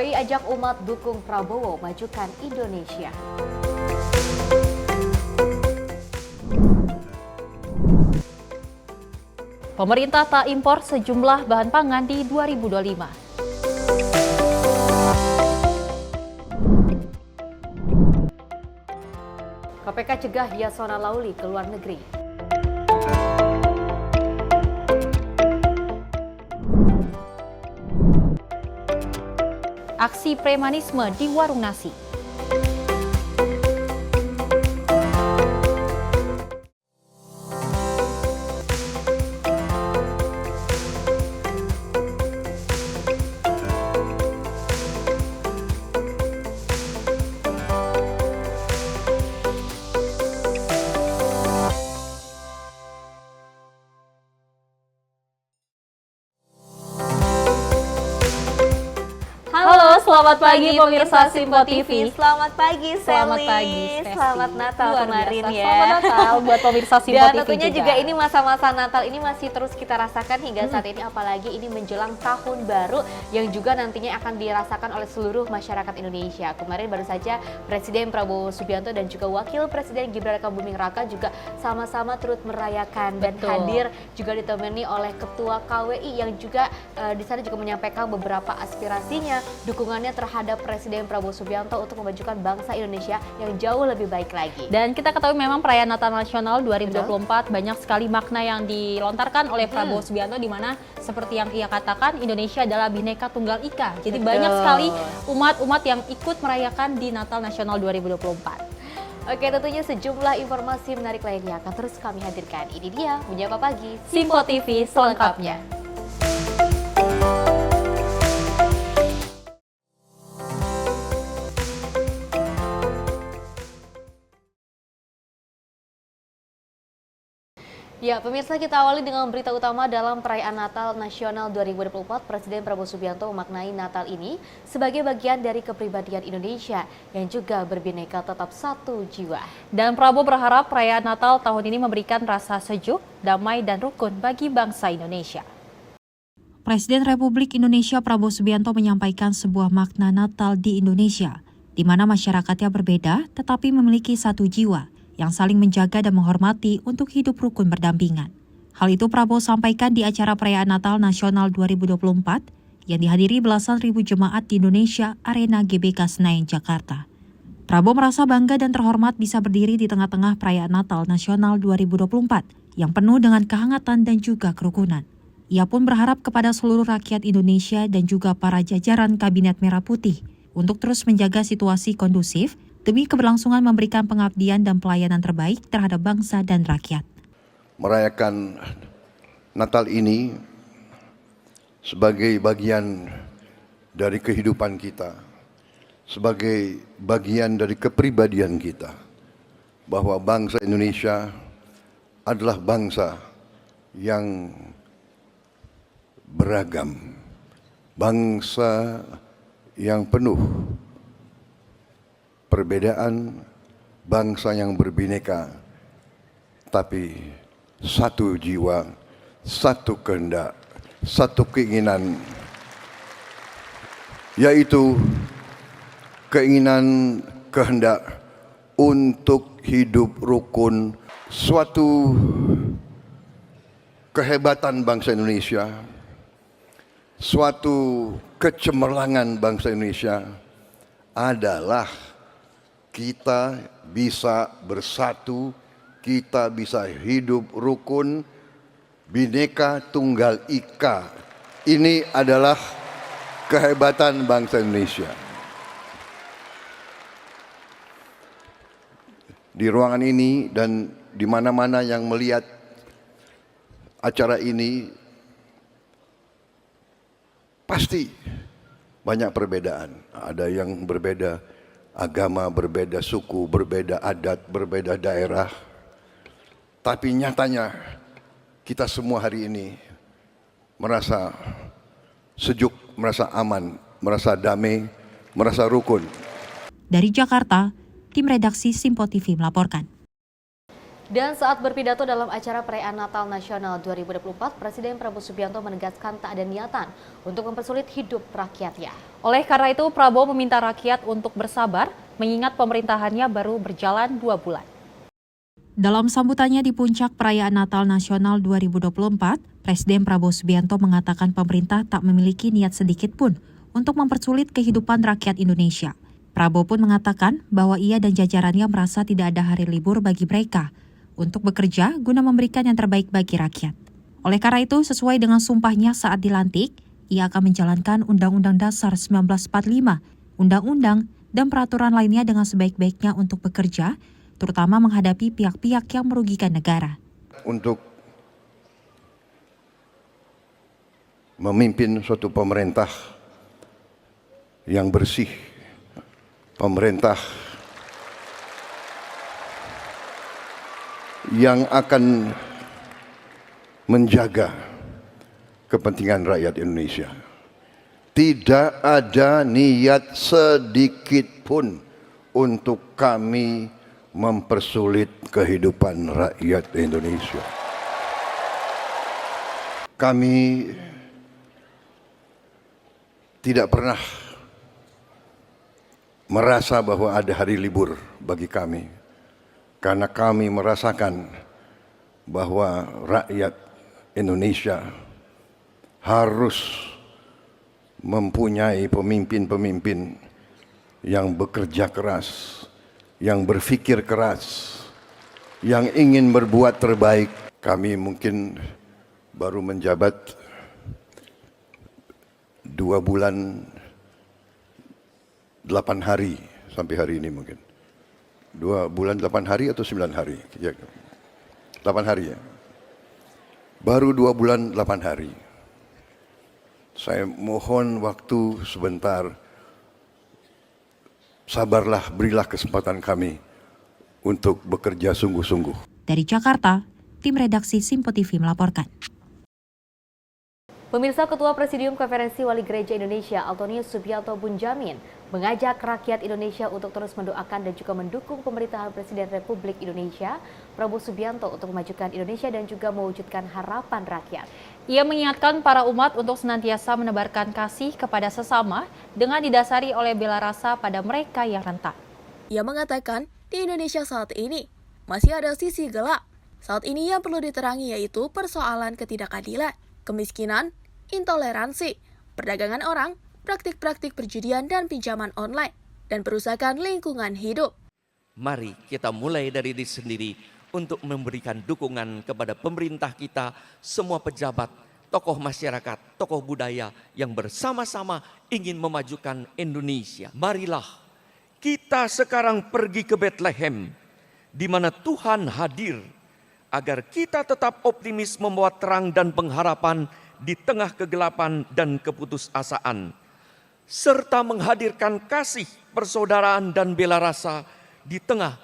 KWI ajak umat dukung Prabowo majukan Indonesia. Pemerintah tak impor sejumlah bahan pangan di 2025. KPK cegah Yasona Lauli ke luar negeri. Aksi premanisme di warung nasi. Selamat pagi pemirsa Simpo TV. Selamat pagi Sally. Selamat pagi. Selamat Natal kemarin ya. Selamat Natal buat pemirsa Simpo TV. Dan tentunya juga ini masa-masa Natal ini masih terus kita rasakan hingga saat ini, apalagi ini menjelang tahun baru yang juga nantinya akan dirasakan oleh seluruh masyarakat Indonesia. Kemarin baru saja Presiden Prabowo Subianto dan juga Wakil Presiden Gibran Rakabuming Raka juga sama-sama turut merayakan. Dan hadir juga ditemani oleh Ketua KWI yang juga di sana juga menyampaikan beberapa aspirasinya, dukungannya terhadap Presiden Prabowo Subianto untuk memajukan bangsa Indonesia yang jauh lebih baik lagi. Dan kita ketahui memang perayaan Natal Nasional 2024 banyak sekali makna yang dilontarkan oleh Prabowo Subianto, di mana seperti yang ia katakan, Indonesia adalah Bhinneka Tunggal Ika. Jadi banyak sekali umat-umat yang ikut merayakan di Natal Nasional 2024. Oke, tentunya sejumlah informasi menarik lainnya akan terus kami hadirkan. Ini dia Menyapa Pagi Simpo TV selengkapnya. Ya, pemirsa, kita awali dengan berita utama dalam perayaan Natal Nasional 2024. Presiden Prabowo Subianto memaknai Natal ini sebagai bagian dari kepribadian Indonesia yang juga berbineka tetap satu jiwa. Dan Prabowo berharap perayaan Natal tahun ini memberikan rasa sejuk, damai, dan rukun bagi bangsa Indonesia. Presiden Republik Indonesia Prabowo Subianto menyampaikan sebuah makna Natal di Indonesia, di mana masyarakatnya berbeda tetapi memiliki satu jiwa yang saling menjaga dan menghormati untuk hidup rukun berdampingan. Hal itu Prabowo sampaikan di acara perayaan Natal Nasional 2024 yang dihadiri belasan ribu jemaat di Indonesia Arena GBK Senayan, Jakarta. Prabowo merasa bangga dan terhormat bisa berdiri di tengah-tengah perayaan Natal Nasional 2024 yang penuh dengan kehangatan dan juga kerukunan. Ia pun berharap kepada seluruh rakyat Indonesia dan juga para jajaran Kabinet Merah Putih untuk terus menjaga situasi kondusif demi keberlangsungan memberikan pengabdian dan pelayanan terbaik terhadap bangsa dan rakyat. Merayakan Natal ini sebagai bagian dari kehidupan kita, sebagai bagian dari kepribadian kita, bahwa bangsa Indonesia adalah bangsa yang beragam, bangsa yang penuh perbedaan, bangsa yang berbineka, tapi satu jiwa, satu kehendak, satu keinginan, yaitu keinginan kehendak untuk hidup rukun. Suatu kehebatan bangsa Indonesia, suatu kecemerlangan bangsa Indonesia adalah kita bisa bersatu, kita bisa hidup rukun, Bhinneka Tunggal Ika. Ini adalah kehebatan bangsa Indonesia. Di ruangan ini dan di mana-mana yang melihat acara ini, pasti banyak perbedaan. Ada yang berbeda agama, berbeda suku, berbeda adat, berbeda daerah. Tapi nyatanya kita semua hari ini merasa sejuk, merasa aman, merasa damai, merasa rukun. Dari Jakarta, tim redaksi Simpo TV melaporkan. Dan saat berpidato dalam acara perayaan Natal Nasional 2024, Presiden Prabowo Subianto menegaskan tak ada niatan untuk mempersulit hidup rakyatnya. Oleh karena itu, Prabowo meminta rakyat untuk bersabar, mengingat pemerintahannya baru berjalan 2 bulan. Dalam sambutannya di puncak perayaan Natal Nasional 2024, Presiden Prabowo Subianto mengatakan pemerintah tak memiliki niat sedikit pun untuk mempersulit kehidupan rakyat Indonesia. Prabowo pun mengatakan bahwa ia dan jajarannya merasa tidak ada hari libur bagi mereka untuk bekerja guna memberikan yang terbaik bagi rakyat. Oleh karena itu, sesuai dengan sumpahnya saat dilantik, ia akan menjalankan Undang-Undang Dasar 1945, Undang-Undang dan peraturan lainnya dengan sebaik-baiknya untuk bekerja, terutama menghadapi pihak-pihak yang merugikan negara. Untuk memimpin suatu pemerintah yang bersih, pemerintah yang akan menjaga kepentingan rakyat Indonesia. Tidak ada niat sedikit pun untuk kami mempersulit kehidupan rakyat Indonesia. Kami tidak pernah merasa bahwa ada hari libur bagi kami. Karena kami merasakan bahwa rakyat Indonesia harus mempunyai pemimpin-pemimpin yang bekerja keras, yang berpikir keras, yang ingin berbuat terbaik. Kami mungkin baru menjabat 2 bulan 8 hari sampai hari ini mungkin. 2 bulan 8 hari atau 9 hari? 8 hari ya. Baru 2 bulan 8 hari. Saya mohon waktu sebentar. Sabarlah, berilah kesempatan kami untuk bekerja sungguh-sungguh. Dari Jakarta, tim redaksi Simpo TV melaporkan. Pemirsa, Ketua Presidium Konferensi Wali Gereja Indonesia, Antonius Subianto Bunjamin, mengajak rakyat Indonesia untuk terus mendoakan dan juga mendukung pemerintahan Presiden Republik Indonesia, Prabowo Subianto, untuk memajukan Indonesia dan juga mewujudkan harapan rakyat. Ia mengingatkan para umat untuk senantiasa menebarkan kasih kepada sesama dengan didasari oleh bela rasa pada mereka yang rentan. Ia mengatakan, di Indonesia saat ini masih ada sisi gelap. Saat ini yang perlu diterangi yaitu persoalan ketidakadilan, kemiskinan, intoleransi, perdagangan orang, praktik-praktik perjudian dan pinjaman online, dan perusakan lingkungan hidup. Mari kita mulai dari diri sendiri untuk memberikan dukungan kepada pemerintah kita, semua pejabat, tokoh masyarakat, tokoh budaya yang bersama-sama ingin memajukan Indonesia. Marilah kita sekarang pergi ke Bethlehem, di mana Tuhan hadir, agar kita tetap optimis membawa terang dan pengharapan di tengah kegelapan dan keputusasaan, serta menghadirkan kasih, persaudaraan dan bela rasa di tengah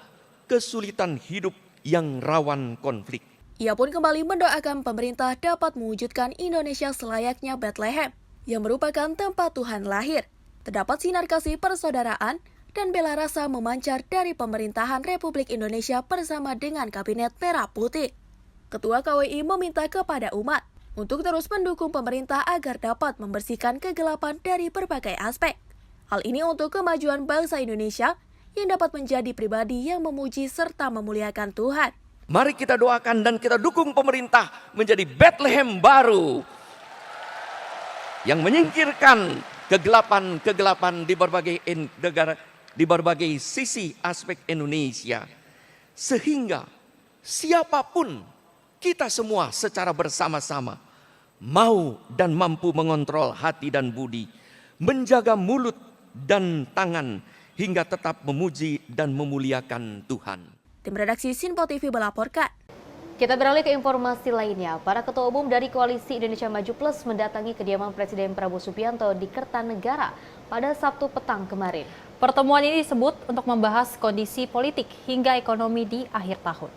kesulitan hidup yang rawan konflik. Ia pun kembali mendoakan pemerintah dapat mewujudkan Indonesia selayaknya Bethlehem, yang merupakan tempat Tuhan lahir. Terdapat sinar kasih, persaudaraan dan bela rasa memancar dari pemerintahan Republik Indonesia bersama dengan Kabinet Merah Putih. Ketua KWI meminta kepada umat untuk terus mendukung pemerintah agar dapat membersihkan kegelapan dari berbagai aspek. Hal ini untuk kemajuan bangsa Indonesia yang dapat menjadi pribadi yang memuji serta memuliakan Tuhan. Mari kita doakan dan kita dukung pemerintah menjadi Bethlehem baru yang menyingkirkan kegelapan-kegelapan di berbagai negara, di berbagai sisi aspek Indonesia, sehingga siapapun kita semua secara bersama-sama mau dan mampu mengontrol hati dan budi, menjaga mulut dan tangan hingga tetap memuji dan memuliakan Tuhan. Tim redaksi Simpo TV melaporkan. Kita beralih ke informasi lainnya. Para ketua umum dari Koalisi Indonesia Maju Plus mendatangi kediaman Presiden Prabowo Subianto di Kertanegara pada Sabtu petang kemarin. Pertemuan ini disebut untuk membahas kondisi politik hingga ekonomi di akhir tahun.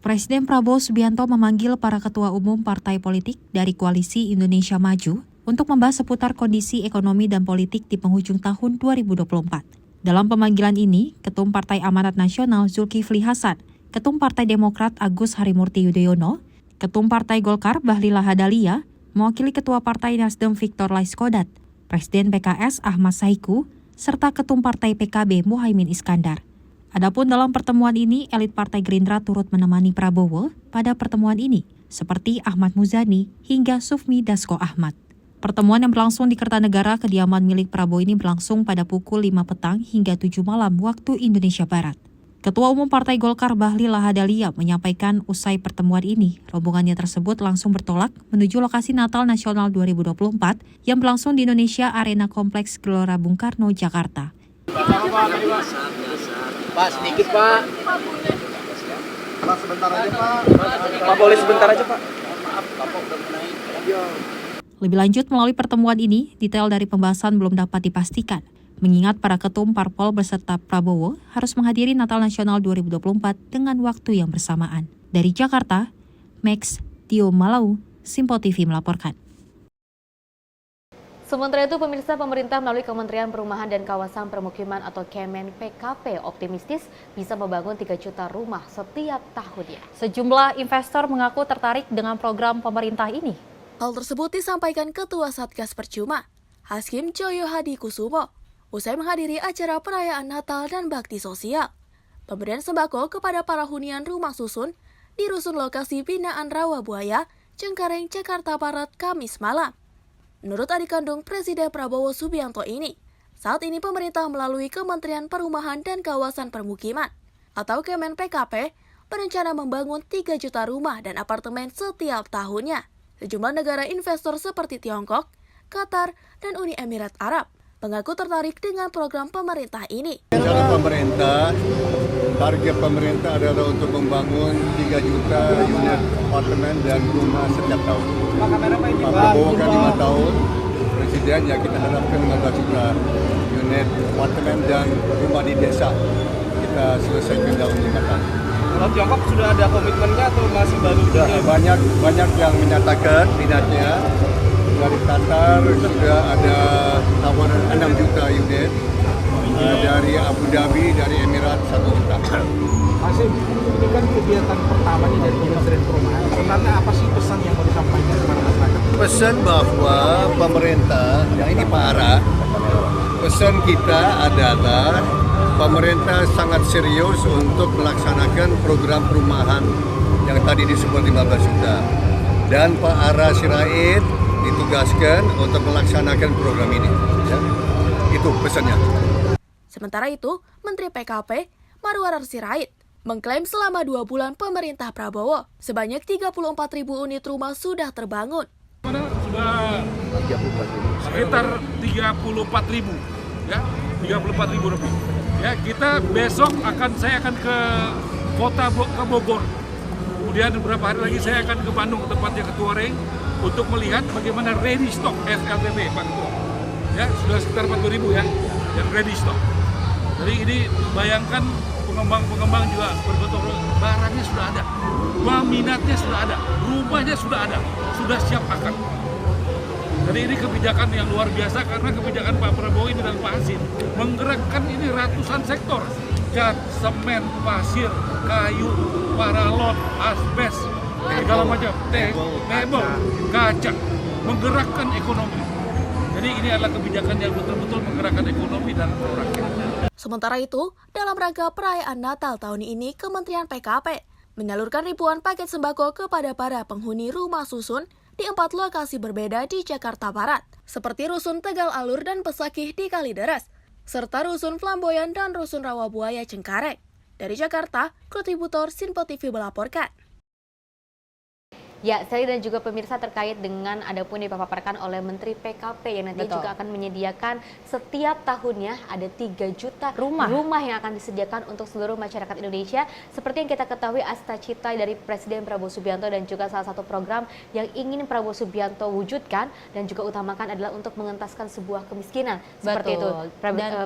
Presiden Prabowo Subianto memanggil para ketua umum partai politik dari Koalisi Indonesia Maju untuk membahas seputar kondisi ekonomi dan politik di penghujung tahun 2024. Dalam pemanggilan ini, Ketum Partai Amanat Nasional Zulkifli Hasan Ketum Partai Demokrat Agus Harimurti Yudhoyono, Ketum Partai Golkar Bahlil Lahadalia, mewakili Ketua Partai Nasdem Victor Laiskodat, Presiden PKS Ahmad Saiku, serta Ketum Partai PKB Muhaimin Iskandar. Adapun dalam pertemuan ini, elit Partai Gerindra turut menemani Prabowo pada pertemuan ini, seperti Ahmad Muzani hingga Sufmi Dasko Ahmad. Pertemuan yang berlangsung di Kertanegara, kediaman milik Prabowo ini berlangsung pada pukul 5 petang hingga 7 malam waktu Indonesia Barat. Ketua Umum Partai Golkar Bahlil Lahadalia menyampaikan usai pertemuan ini, rombongannya tersebut langsung bertolak menuju lokasi Natal Nasional 2024 yang berlangsung di Indonesia Arena Kompleks Gelora Bung Karno, Jakarta. Pak, sedikit Pak. Pak, sebentar aja Pak. Pak, boleh sebentar aja Pak. Maaf, Bapak udah naik. Lebih lanjut, melalui pertemuan ini, detail dari pembahasan belum dapat dipastikan, mengingat para ketum parpol beserta Prabowo harus menghadiri Natal Nasional 2024 dengan waktu yang bersamaan. Dari Jakarta, Max Tio Malau, Simpo TV melaporkan. Sementara itu, pemerintah melalui Kementerian Perumahan dan Kawasan Permukiman atau Kemen PKP optimistis bisa membangun 3 juta rumah setiap tahunnya. Sejumlah investor mengaku tertarik dengan program pemerintah ini. Hal tersebut disampaikan Ketua Satgas Percuma, Haskim Coyo Hadi Kusumo, usai menghadiri acara perayaan Natal dan bakti sosial. Pemberian sembako kepada para hunian rumah susun di rusun lokasi binaan Rawabuaya, Cengkareng, Jakarta Barat, Kamis malam. Menurut adik kandung Presiden Prabowo Subianto ini, saat ini pemerintah melalui Kementerian Perumahan dan Kawasan Permukiman atau Kemen PKP berencana membangun 3 juta rumah dan apartemen setiap tahunnya. Sejumlah negara investor seperti Tiongkok, Qatar, dan Uni Emirat Arab mengaku tertarik dengan program pemerintah ini. Secara pemerintah, target pemerintah adalah untuk membangun 3 juta unit apartemen dan rumah setiap tahun. Pak Prabowo kan 5 tahun, Presiden ya kita harapkan 15 juta unit apartemen dan rumah di desa. Kita selesaikan dalam 5 tahun. Kalau Tiongkok sudah ada komitmennya atau masih baru? Banyak yang menyatakan minatnya. Dari Qatar sudah ada tawaran 6 juta unit. Dari Abu Dhabi, dari Emirat 1 juta. Masih, ini kan kegiatan pertama nih dari Kementerian Perumahan. Sebenarnya apa sih pesan yang mau disampaikan kepada masyarakat? Pesan bahwa pemerintah, yang ini parah, pesan kita adalah pemerintah sangat serius untuk melaksanakan program perumahan yang tadi disebut 15 juta. Dan Pak Ara Sirait ditugaskan untuk melaksanakan program ini. Ya. Itu pesannya. Sementara itu, Menteri PKP Marwarar Sirait mengklaim selama 2 bulan pemerintah Prabowo, sebanyak 34.000 unit rumah sudah terbangun. Sudah sekitar 34.000, ya, 34.000 lebih. Ya, kita besok saya akan ke ke Bogor. Kemudian beberapa hari lagi saya akan ke Bandung, ke tempatnya Ketua Reng, untuk melihat bagaimana ready stock FLTP, Pak Ketua. Ya, sudah sekitar 40.000 ya, yang ready stock. Jadi ini bayangkan pengembang juga berbetul, barangnya sudah ada, peminatnya sudah ada, rumahnya sudah ada, sudah siap akar. Jadi ini kebijakan yang luar biasa karena kebijakan Pak Prabowo ini dan Pak Hasim menggerakkan ini ratusan sektor, cat, semen, pasir, kayu, paralon, asbes, segala macam, mebel, kaca, menggerakkan ekonomi. Jadi ini adalah kebijakan yang betul-betul menggerakkan ekonomi dan rakyat. Sementara itu, dalam rangka perayaan Natal tahun ini, Kementerian PKP menyalurkan ribuan paket sembako kepada para penghuni rumah susun di 4 lokasi berbeda di Jakarta Barat, seperti Rusun Tegal Alur dan Pesakih di Kalideres, serta Rusun Flamboyan dan Rusun Rawabuaya Cengkareng. Dari Jakarta, kontributor Simpo TV melaporkan. Ya, Sally dan juga pemirsa terkait dengan adapun dipaparkan oleh Menteri PKP yang nanti juga akan menyediakan setiap tahunnya ada 3 juta rumah yang akan disediakan untuk seluruh masyarakat Indonesia. Seperti yang kita ketahui, cita dari Presiden Prabowo Subianto dan juga salah satu program yang ingin Prabowo Subianto wujudkan dan juga utamakan adalah untuk mengentaskan sebuah kemiskinan. Seperti itu.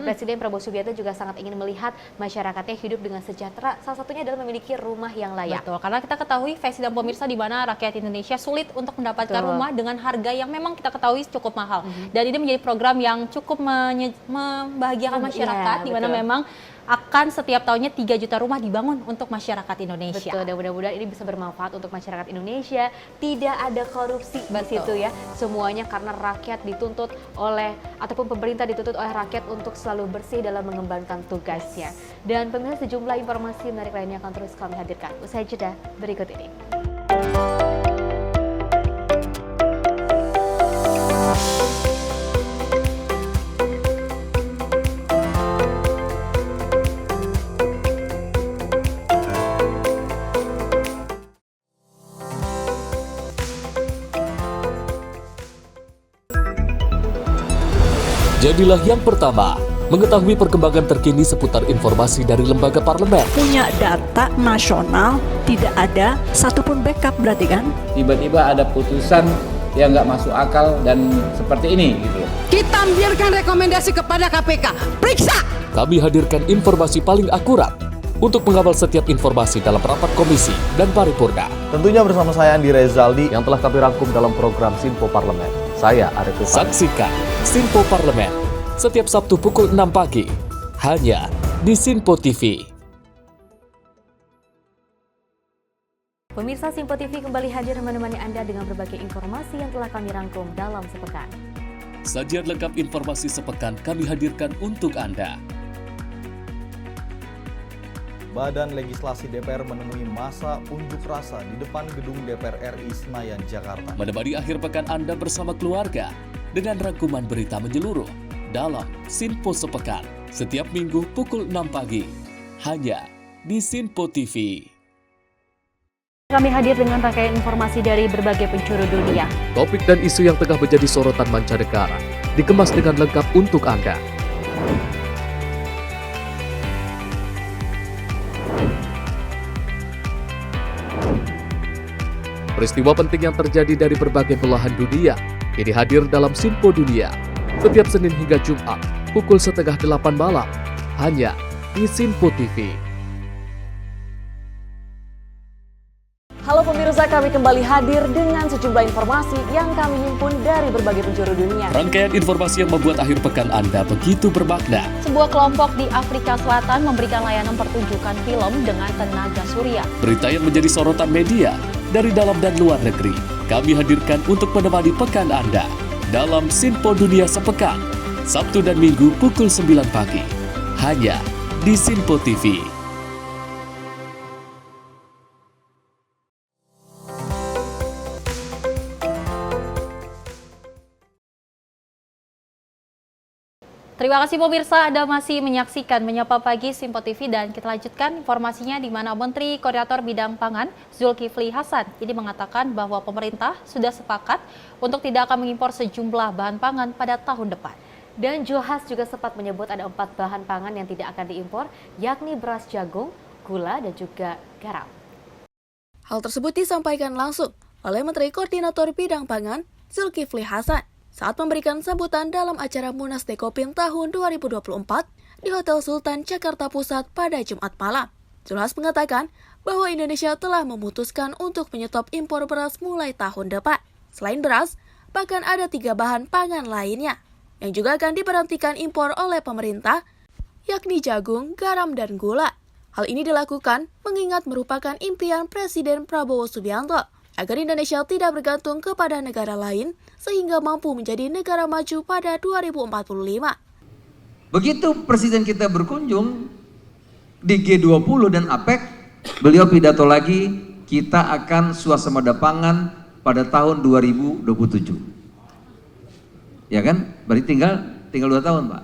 Presiden Prabowo Subianto juga sangat ingin melihat masyarakatnya hidup dengan sejahtera. Salah satunya adalah memiliki rumah yang layak. Betul, karena kita ketahui Vesi dan pemirsa di mana rakyat rakyat Indonesia sulit untuk mendapatkan Betul. rumah dengan harga yang memang kita ketahui cukup mahal. Dan ini menjadi program yang cukup membahagiakan masyarakat, Iya, di mana betul. memang akan setiap tahunnya 3 juta rumah dibangun untuk masyarakat Indonesia. Betul, dan mudah-mudahan ini bisa bermanfaat untuk masyarakat Indonesia. Tidak ada korupsi di situ ya. Semuanya karena rakyat dituntut oleh, ataupun pemerintah dituntut oleh rakyat untuk selalu bersih dalam mengembangkan tugasnya. Dan pemirsa, sejumlah informasi menarik lainnya akan terus kami hadirkan. Usai jeda berikut ini. Jadilah yang pertama mengetahui perkembangan terkini seputar informasi dari lembaga parlemen. Punya data nasional, tidak ada satupun backup berarti kan? Tiba-tiba ada putusan yang nggak masuk akal dan seperti ini gitu. Kita biarkan rekomendasi kepada KPK, periksa! Kami hadirkan informasi paling akurat untuk mengawal setiap informasi dalam rapat komisi dan paripurna. Tentunya bersama saya Andi Rezaldi yang telah kami rangkum dalam program Sinpo Parlemen. Saya Arif Rifani. Saksikan Sinpo Parlemen setiap Sabtu pukul 6 pagi hanya di Sinpo TV. Pemirsa, Sinpo TV kembali hadir menemani Anda dengan berbagai informasi yang telah kami rangkum dalam sepekan. Sajian lengkap informasi sepekan kami hadirkan untuk Anda. Badan Legislasi DPR menemui masa unjuk rasa di depan gedung DPR RI Senayan, Jakarta. Menemani akhir pekan Anda bersama keluarga dengan rangkuman berita menyeluruh dalam Sinpo Sepekan setiap minggu pukul 6 pagi hanya di Sinpo TV. Kami hadir dengan rangkaian informasi dari berbagai penjuru dunia. Topik dan isu yang tengah menjadi sorotan mancanegara dikemas dengan lengkap untuk Anda. Peristiwa penting yang terjadi dari berbagai belahan dunia ini hadir dalam Sinpo Dunia setiap Senin hingga Jumat pukul 7:30 malam hanya di Sinpo TV. Halo pemirsa, kami kembali hadir dengan sejumlah informasi yang kami himpun dari berbagai penjuru dunia. Rangkaian informasi yang membuat akhir pekan Anda begitu bermakna. Sebuah kelompok di Afrika Selatan memberikan layanan pertunjukan film dengan tenaga surya. Berita yang menjadi sorotan media dari dalam dan luar negeri kami hadirkan untuk menemani pekan Anda dalam Sinpo Dunia Sepekan Sabtu dan Minggu pukul 9 pagi hanya di Sinpo TV. Terima kasih pemirsa, Anda masih menyaksikan Menyapa Pagi Sinpo TV dan kita lanjutkan informasinya di mana Menteri Koordinator Bidang Pangan Zulkifli Hasan ini mengatakan bahwa pemerintah sudah sepakat untuk tidak akan mengimpor sejumlah bahan pangan pada tahun depan. Dan Zulhas juga sempat menyebut ada 4 bahan pangan yang tidak akan diimpor, yakni beras jagung, gula, dan juga garam. Hal tersebut disampaikan langsung oleh Menteri Koordinator Bidang Pangan Zulkifli Hasan saat memberikan sambutan dalam acara Munas Dekopin tahun 2024 di Hotel Sultan Jakarta Pusat pada Jumat malam. Zulhas mengatakan bahwa Indonesia telah memutuskan untuk menyetop impor beras mulai tahun depan. Selain beras, bahkan ada 3 bahan pangan lainnya yang juga akan diberhentikan impor oleh pemerintah, yakni jagung, garam, dan gula. Hal ini dilakukan mengingat merupakan impian Presiden Prabowo Subianto agar Indonesia tidak bergantung kepada negara lain sehingga mampu menjadi negara maju pada 2045. Begitu Presiden kita berkunjung di G20 dan APEC, beliau pidato lagi, kita akan swasembada pangan pada tahun 2027. Ya kan? Berarti tinggal 2 tahun, Pak.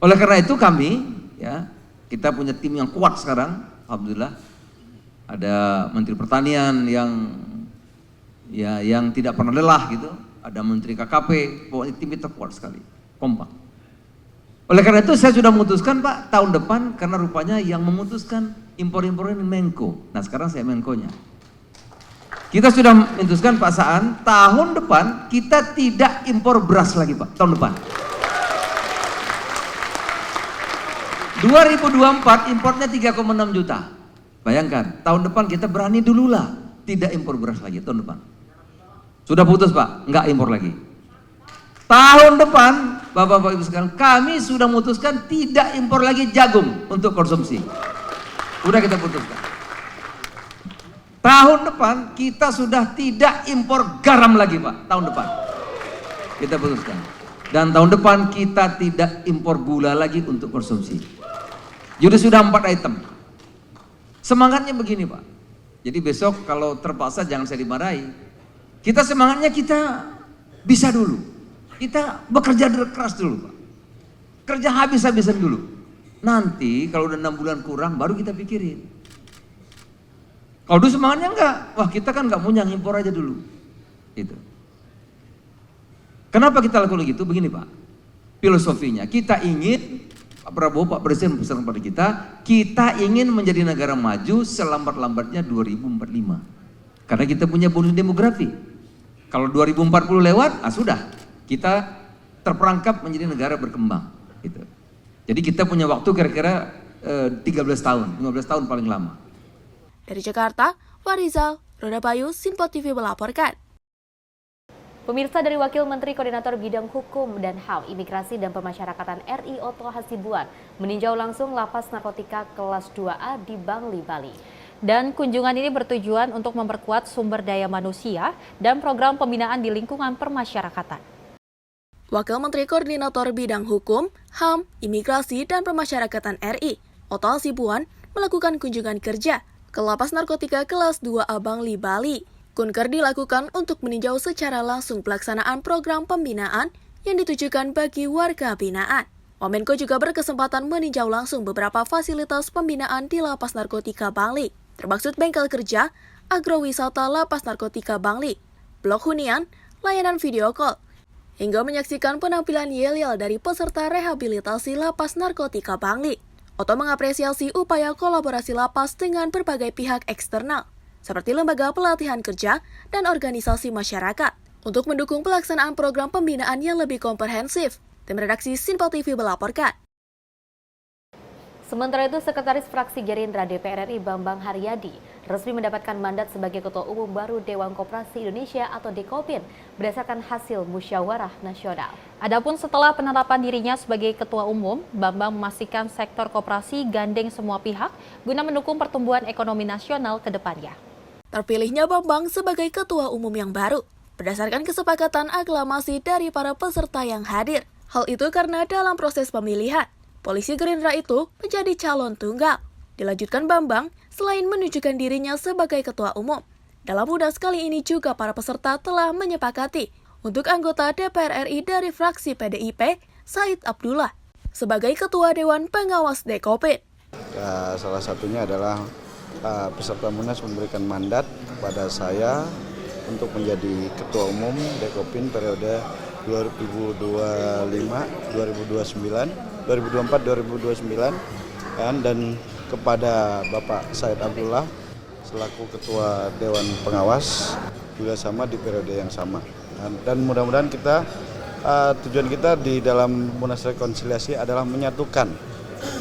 Oleh karena itu kami, ya, kita punya tim yang kuat sekarang, alhamdulillah. Ada Menteri Pertanian yang tidak pernah lelah gitu, ada Menteri KKP, pokoknya tim kita kuat sekali, kompak. Oleh karena itu saya sudah memutuskan, Pak, tahun depan, karena rupanya yang memutuskan impor-impor ini Menko. Nah sekarang saya Menkonya. Kita sudah memutuskan, Pak Saan, tahun depan kita tidak impor beras lagi, Pak, tahun depan. 2024 importnya 3,6 juta. Bayangkan, tahun depan kita berani dululah tidak impor beras lagi tahun depan. Sudah putus Pak, nggak impor lagi. Tahun depan, Bapak-Bapak Ibu sekalian, kami sudah memutuskan tidak impor lagi jagung untuk konsumsi. Udah kita putuskan. Tahun depan kita sudah tidak impor garam lagi Pak, tahun depan. Kita putuskan. Dan tahun depan kita tidak impor gula lagi untuk konsumsi. Jadi sudah 4 item. Semangatnya begini Pak. Jadi besok kalau terpaksa jangan saya dimarahi. Kita semangatnya kita bisa dulu. Kita bekerja keras dulu Pak. Kerja habis-habisan dulu. Nanti kalau udah 6 bulan kurang baru kita pikirin. Kalau dulu semangatnya enggak, wah kita kan enggak mau ngimpor aja dulu. Itu. Kenapa kita lakukan gitu? Begini Pak, filosofinya kita ingin, Pak Prabowo, Pak Presiden pesan kepada kita ingin menjadi negara maju selambat-lambatnya 2045. Karena kita punya bonus demografi. Kalau 2040 lewat, sudah, kita terperangkap menjadi negara berkembang. Gitu. Jadi kita punya waktu kira-kira 13 tahun, 15 tahun paling lama. Dari Jakarta, Farizal, Roda Bayu, Sinpo TV melaporkan. Pemirsa, dari Wakil Menteri Koordinator Bidang Hukum dan HAM, Imigrasi dan Pemasyarakatan RI Oto Hasibuan meninjau langsung lapas narkotika kelas 2A di Bangli, Bali. Dan kunjungan ini bertujuan untuk memperkuat sumber daya manusia dan program pembinaan di lingkungan permasyarakatan. Wakil Menteri Koordinator Bidang Hukum, HAM, Imigrasi dan Pemasyarakatan RI Oto Hasibuan melakukan kunjungan kerja ke Lapas Narkotika Kelas 2A Bangli, Bali. Kunker dilakukan untuk meninjau secara langsung pelaksanaan program pembinaan yang ditujukan bagi warga binaan. Wamenko juga berkesempatan meninjau langsung beberapa fasilitas pembinaan di Lapas Narkotika Bangli, termaksud bengkel kerja, agrowisata Lapas Narkotika Bangli, blok hunian, layanan video call, hingga menyaksikan penampilan yel-yel dari peserta rehabilitasi Lapas Narkotika Bangli. Oto mengapresiasi upaya kolaborasi lapas dengan berbagai pihak eksternal, seperti lembaga pelatihan kerja dan organisasi masyarakat, untuk mendukung pelaksanaan program pembinaan yang lebih komprehensif. Tim redaksi Sinpo TV melaporkan. Sementara itu, Sekretaris Fraksi Gerindra DPR RI Bambang Haryadi resmi mendapatkan mandat sebagai Ketua Umum baru Dewan Koperasi Indonesia atau Dekopin berdasarkan hasil musyawarah nasional. Adapun setelah penetapan dirinya sebagai Ketua Umum, Bambang memastikan sektor koperasi gandeng semua pihak guna mendukung pertumbuhan ekonomi nasional ke depannya. Terpilihnya Bambang sebagai Ketua Umum yang baru berdasarkan kesepakatan aklamasi dari para peserta yang hadir. Hal itu karena dalam proses pemilihan, polisi Gerindra itu menjadi calon tunggal. Dilanjutkan Bambang, selain menunjukkan dirinya sebagai Ketua Umum, dalam mudas kali ini juga para peserta telah menyepakati untuk anggota DPR RI dari fraksi PDIP, Said Abdullah, sebagai Ketua Dewan Pengawas Dekopin. Salah satunya adalah peserta Munas memberikan mandat kepada saya untuk menjadi Ketua Umum Dekopin periode 2024-2029 dan kepada Bapak Said Abdullah selaku Ketua Dewan Pengawas juga sama di periode yang sama. Dan mudah-mudahan kita tujuan kita di dalam Munas Rekonsiliasi adalah menyatukan,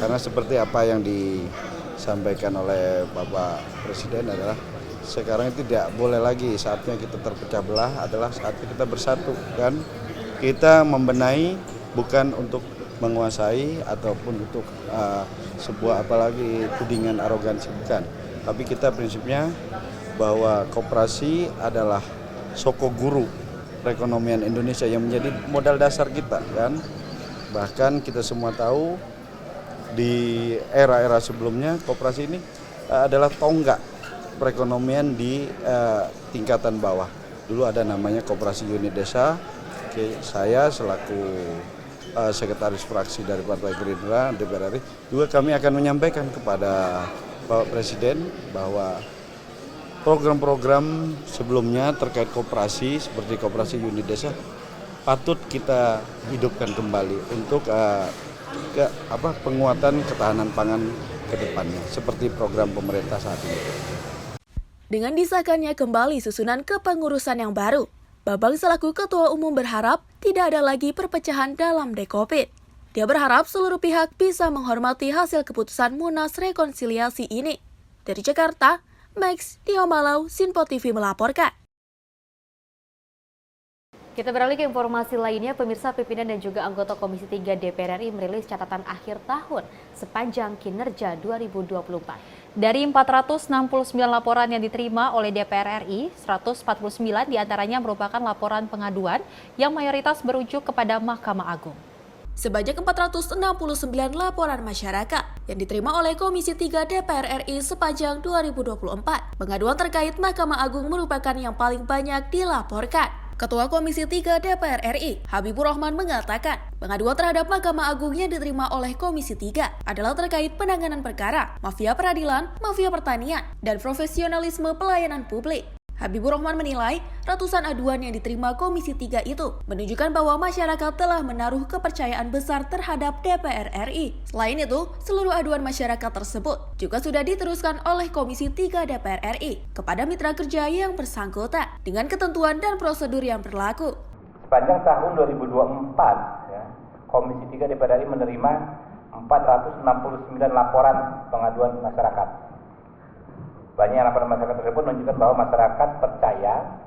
karena seperti apa yang disampaikan oleh Bapak Presiden adalah sekarang tidak boleh lagi saatnya kita terpecah belah, adalah saatnya kita bersatu dan kita membenahi, bukan untuk menguasai ataupun untuk sebuah apalagi tudingan arogansi, bukan. Tapi kita prinsipnya bahwa koperasi adalah soko guru perekonomian Indonesia yang menjadi modal dasar kita kan. Bahkan kita semua tahu di era-era sebelumnya koperasi ini adalah tonggak perekonomian di tingkatan bawah. Dulu ada namanya Koperasi Unit Desa. Saya selaku Sekretaris Fraksi dari Partai Gerindra DPR RI juga kami akan menyampaikan kepada Bapak Presiden bahwa program-program sebelumnya terkait koperasi seperti Koperasi Unit Desa patut kita hidupkan kembali untuk penguatan ketahanan pangan ke depannya seperti program pemerintah saat ini. Dengan disahkannya kembali susunan kepengurusan yang baru, Bambang selaku Ketua Umum berharap tidak ada lagi perpecahan dalam Dekopin. Dia berharap seluruh pihak bisa menghormati hasil keputusan Munas Rekonsiliasi ini. Dari Jakarta, Max Diomalau, Sinpo TV melaporkan. Kita beralih ke informasi lainnya, pemirsa pimpinan dan juga anggota Komisi 3 DPR RI merilis catatan akhir tahun sepanjang kinerja 2024. Dari 469 laporan yang diterima oleh DPR RI, 149 diantaranya merupakan laporan pengaduan yang mayoritas berujuk kepada Mahkamah Agung. Sebanyak 469 laporan masyarakat yang diterima oleh Komisi 3 DPR RI sepanjang 2024. Pengaduan terkait Mahkamah Agung merupakan yang paling banyak dilaporkan. Ketua Komisi 3 DPR RI, Habibur Rahman mengatakan, pengaduan terhadap Mahkamah Agung yang diterima oleh Komisi 3 adalah terkait penanganan perkara, mafia peradilan, mafia pertanian, dan profesionalisme pelayanan publik. Habibur Rahman menilai ratusan aduan yang diterima Komisi 3 itu menunjukkan bahwa masyarakat telah menaruh kepercayaan besar terhadap DPR RI. Selain itu, seluruh aduan masyarakat tersebut juga sudah diteruskan oleh Komisi 3 DPR RI kepada mitra kerja yang bersangkutan dengan ketentuan dan prosedur yang berlaku. Sepanjang tahun 2024, Komisi 3 DPR RI menerima 469 laporan pengaduan masyarakat. Banyak laporan masyarakat tersebut menunjukkan bahwa masyarakat percaya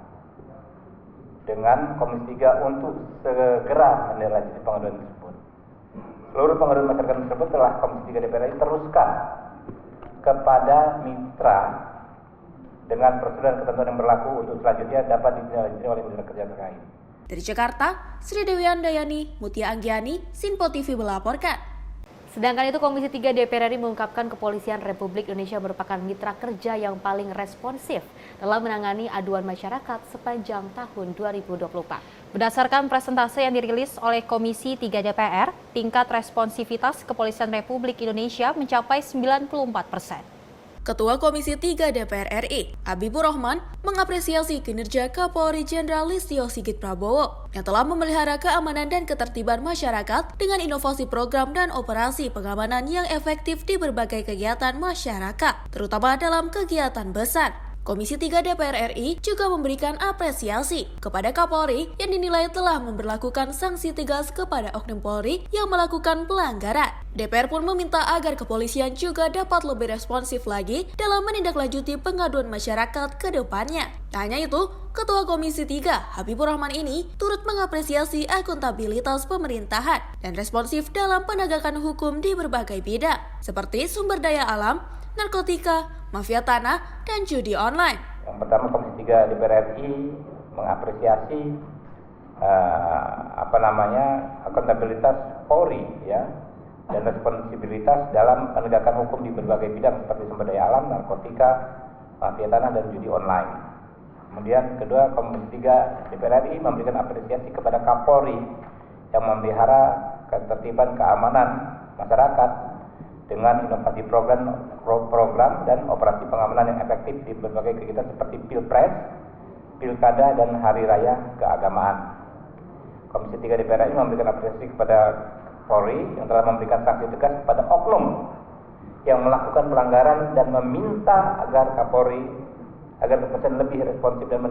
dengan Komisi 3 untuk segera menindaklanjuti pengaduan tersebut. Seluruh pengaduan masyarakat tersebut telah Komisi 3 DPR RI teruskan kepada mitra dengan prosedur dan ketentuan yang berlaku untuk selanjutnya dapat ditindaklanjuti oleh mitra kerja terkait. Dari Jakarta, Sri Dewi Andayani, Mutia Anggiani, Sinpo TV melaporkan. Sedangkan itu Komisi 3 DPR RI mengungkapkan Kepolisian Republik Indonesia merupakan mitra kerja yang paling responsif dalam menangani aduan masyarakat sepanjang tahun 2024. Berdasarkan presentase yang dirilis oleh Komisi 3 DPR, tingkat responsivitas Kepolisian Republik Indonesia mencapai 94%. Ketua Komisi 3 DPR RI, Habibur Rahman, mengapresiasi kinerja Kapolri Jenderal Listio Sigit Prabowo yang telah memelihara keamanan dan ketertiban masyarakat dengan inovasi program dan operasi pengamanan yang efektif di berbagai kegiatan masyarakat, terutama dalam kegiatan besar. Komisi 3 DPR RI juga memberikan apresiasi kepada Kapolri yang dinilai telah memberlakukan sanksi tegas kepada oknum Polri yang melakukan pelanggaran. DPR pun meminta agar kepolisian juga dapat lebih responsif lagi dalam menindaklanjuti pengaduan masyarakat ke depannya. Tak hanya itu, Ketua Komisi 3 Habibur Rahman ini turut mengapresiasi akuntabilitas pemerintahan dan responsif dalam penegakan hukum di berbagai bidang, seperti sumber daya alam, narkotika, mafia tanah, dan judi online. Yang pertama, Komisi 3 DPR RI mengapresiasi akuntabilitas Polri dan responsibilitas dalam penegakan hukum di berbagai bidang seperti sumber daya alam, narkotika, mafia tanah, dan judi online. Kemudian kedua, Komisi 3 DPR RI memberikan apresiasi kepada Kapolri yang memelihara ketertiban keamanan masyarakat dengan inovasi program dan operasi pengamanan yang efektif di berbagai kegiatan seperti Pilpres, Pilkada, dan Hari Raya Keagamaan. Komisi 3 DPR RI memberikan apresiasi kepada Polri yang telah memberikan sanksi tegas kepada oknum yang melakukan pelanggaran dan meminta agar Kapolri kepolisian lebih responsif dan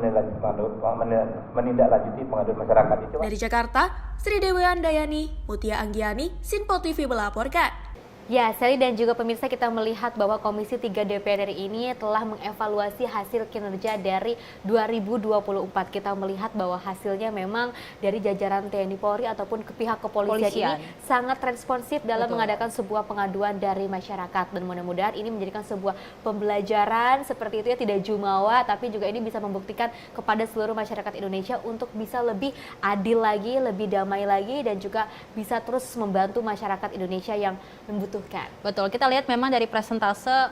menindaklanjuti pengaduan masyarakat. Dari Jakarta, Sri Dewi Andayani, Mutia Anggiani, Sinpo TV melaporkan. Ya, Sally dan juga pemirsa, kita melihat bahwa Komisi 3 DPR RI ini telah mengevaluasi hasil kinerja dari 2024. Kita melihat bahwa hasilnya memang dari jajaran TNI Polri ataupun ke pihak kepolisian ini sangat responsif dalam mengadakan sebuah pengaduan dari masyarakat. Dan mudah-mudahan ini menjadikan sebuah pembelajaran seperti itu ya, tidak jumawa, tapi juga ini bisa membuktikan kepada seluruh masyarakat Indonesia untuk bisa lebih adil lagi, lebih damai lagi, dan juga bisa terus membantu masyarakat Indonesia yang membutuhkan. Betul, kita lihat memang dari presentase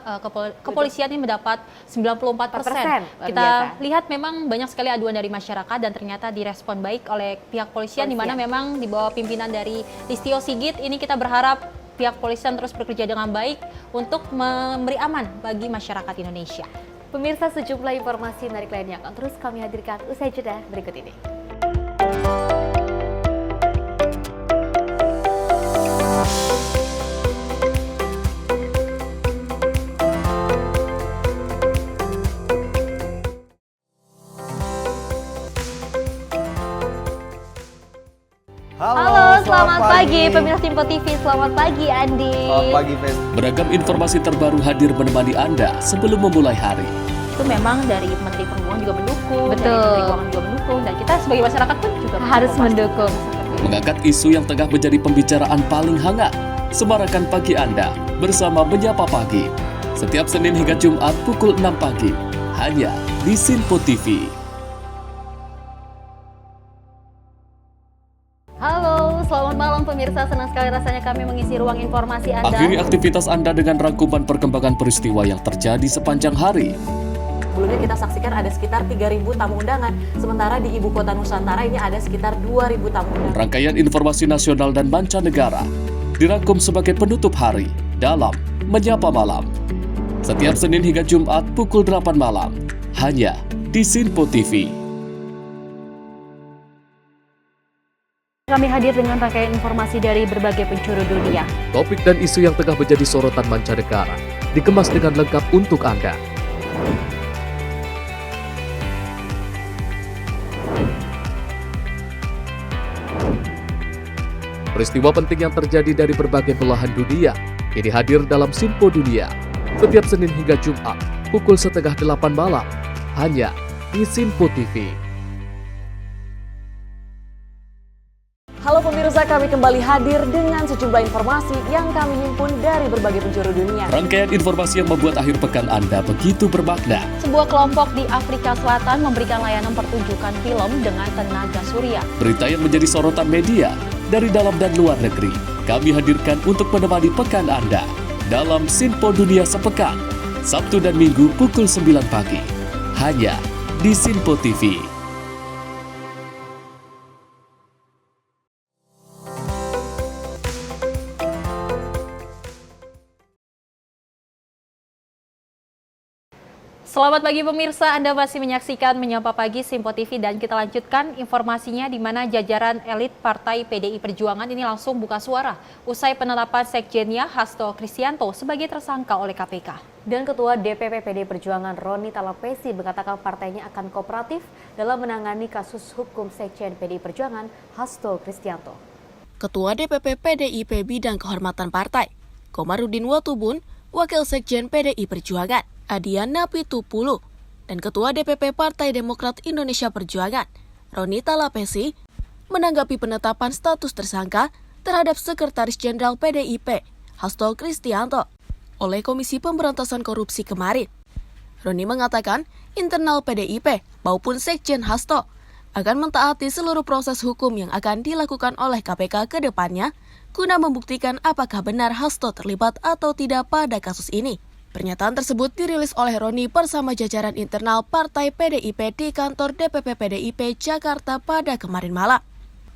kepolisian ini mendapat 94%. Kita lihat memang banyak sekali aduan dari masyarakat dan ternyata direspon baik oleh pihak polisian, di mana memang di bawah pimpinan dari Listio Sigit ini kita berharap pihak polisian terus bekerja dengan baik untuk memberi aman bagi masyarakat Indonesia. Pemirsa, sejumlah informasi menarik lainnya akan terus kami hadirkan usai jeda berikut ini. Halo, selamat pagi pemirsa Sinpo TV. Selamat pagi Andi. Selamat pagi, Fen. Beragam informasi terbaru hadir menemani Anda sebelum memulai hari. itu memang dari Menteri Perhubungan juga mendukung, Betul. dari Menteri Keuangan juga mendukung, dan kita sebagai masyarakat pun juga Harus mendukung. Mengangkat isu yang tengah menjadi pembicaraan paling hangat. Semarakan pagi Anda bersama Menyapa Pagi. Setiap Senin hingga Jumat pukul 6 pagi. Hanya di Sinpo TV. Halo, selamat malam pemirsa. Senang sekali rasanya kami mengisi ruang informasi Anda. Akhiri aktivitas Anda dengan rangkuman perkembangan peristiwa yang terjadi sepanjang hari. Sebelumnya kita saksikan ada sekitar 3.000 tamu undangan, sementara di Ibu Kota Nusantara ini ada sekitar 2.000 tamu undangan. Rangkaian informasi nasional dan mancanegara dirangkum sebagai penutup hari dalam Menyapa Malam. Setiap Senin hingga Jumat pukul 8 malam, hanya di Sinpo TV. Kami hadir dengan rangkaian informasi dari berbagai penjuru dunia. Topik dan isu yang tengah menjadi sorotan mancanegara dikemas dengan lengkap untuk Anda. Peristiwa penting yang terjadi dari berbagai belahan dunia kini hadir dalam Sinpo Dunia setiap Senin hingga Jumat pukul 7:30 malam hanya di Sinpo TV. Halo pemirsa, kami kembali hadir dengan sejumlah informasi yang kami himpun dari berbagai penjuru dunia. Rangkaian informasi yang membuat akhir pekan Anda begitu bermakna. Sebuah kelompok di Afrika Selatan memberikan layanan pertunjukan film dengan tenaga surya. Berita yang menjadi sorotan media dari dalam dan luar negeri, kami hadirkan untuk menemani pekan Anda dalam Sinpo Dunia Sepekan, Sabtu dan Minggu pukul 9 pagi, hanya di Sinpo TV. Selamat pagi pemirsa, Anda masih menyaksikan Menyapa Pagi Sinpo TV dan kita lanjutkan informasinya di mana jajaran elit Partai PDI Perjuangan ini langsung buka suara usai penetapan sekjennya Hasto Kristianto sebagai tersangka oleh KPK. Dan Ketua DPP PDI Perjuangan Roni Talapesi mengatakan partainya akan kooperatif dalam menangani kasus hukum sekjen PDI Perjuangan Hasto Kristianto. Ketua DPP PDIP Bidang Kehormatan Partai, Komarudin Watubun, Wakil Sekjen PDI Perjuangan, Adian Napitupulu, dan Ketua DPP Partai Demokrat Indonesia Perjuangan, Roni Talapesi, menanggapi penetapan status tersangka terhadap Sekretaris Jenderal PDIP, Hasto Kristianto, oleh Komisi Pemberantasan Korupsi kemarin. Roni mengatakan internal PDIP maupun Sekjen Hasto akan mentaati seluruh proses hukum yang akan dilakukan oleh KPK ke depannya guna membuktikan apakah benar Hasto terlibat atau tidak pada kasus ini. Pernyataan tersebut dirilis oleh Roni bersama jajaran internal Partai PDIP di kantor DPP PDIP Jakarta pada kemarin malam.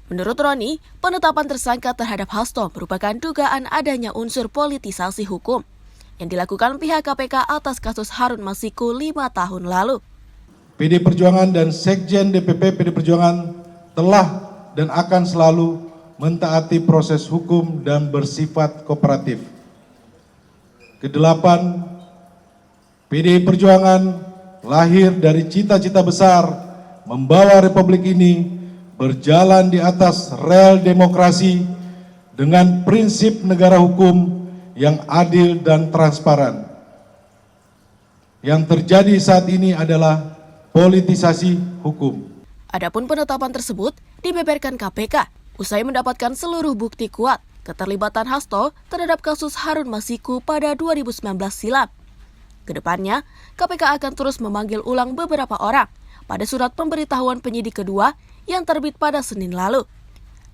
Menurut Roni, penetapan tersangka terhadap Hasto merupakan dugaan adanya unsur politisasi hukum yang dilakukan pihak KPK atas kasus Harun Masiku 5 tahun lalu. PD Perjuangan dan Sekjen DPP PD Perjuangan telah dan akan selalu mentaati proses hukum dan bersifat kooperatif. Kedelapan, PDI Perjuangan lahir dari cita-cita besar membawa Republik ini berjalan di atas rel demokrasi dengan prinsip negara hukum yang adil dan transparan. Yang terjadi saat ini adalah politisasi hukum. Adapun penetapan tersebut dibeberkan KPK usai mendapatkan seluruh bukti kuat keterlibatan Hasto terhadap kasus Harun Masiku pada 2019 silam. Kedepannya, KPK akan terus memanggil ulang beberapa orang pada surat pemberitahuan penyidik kedua yang terbit pada Senin lalu.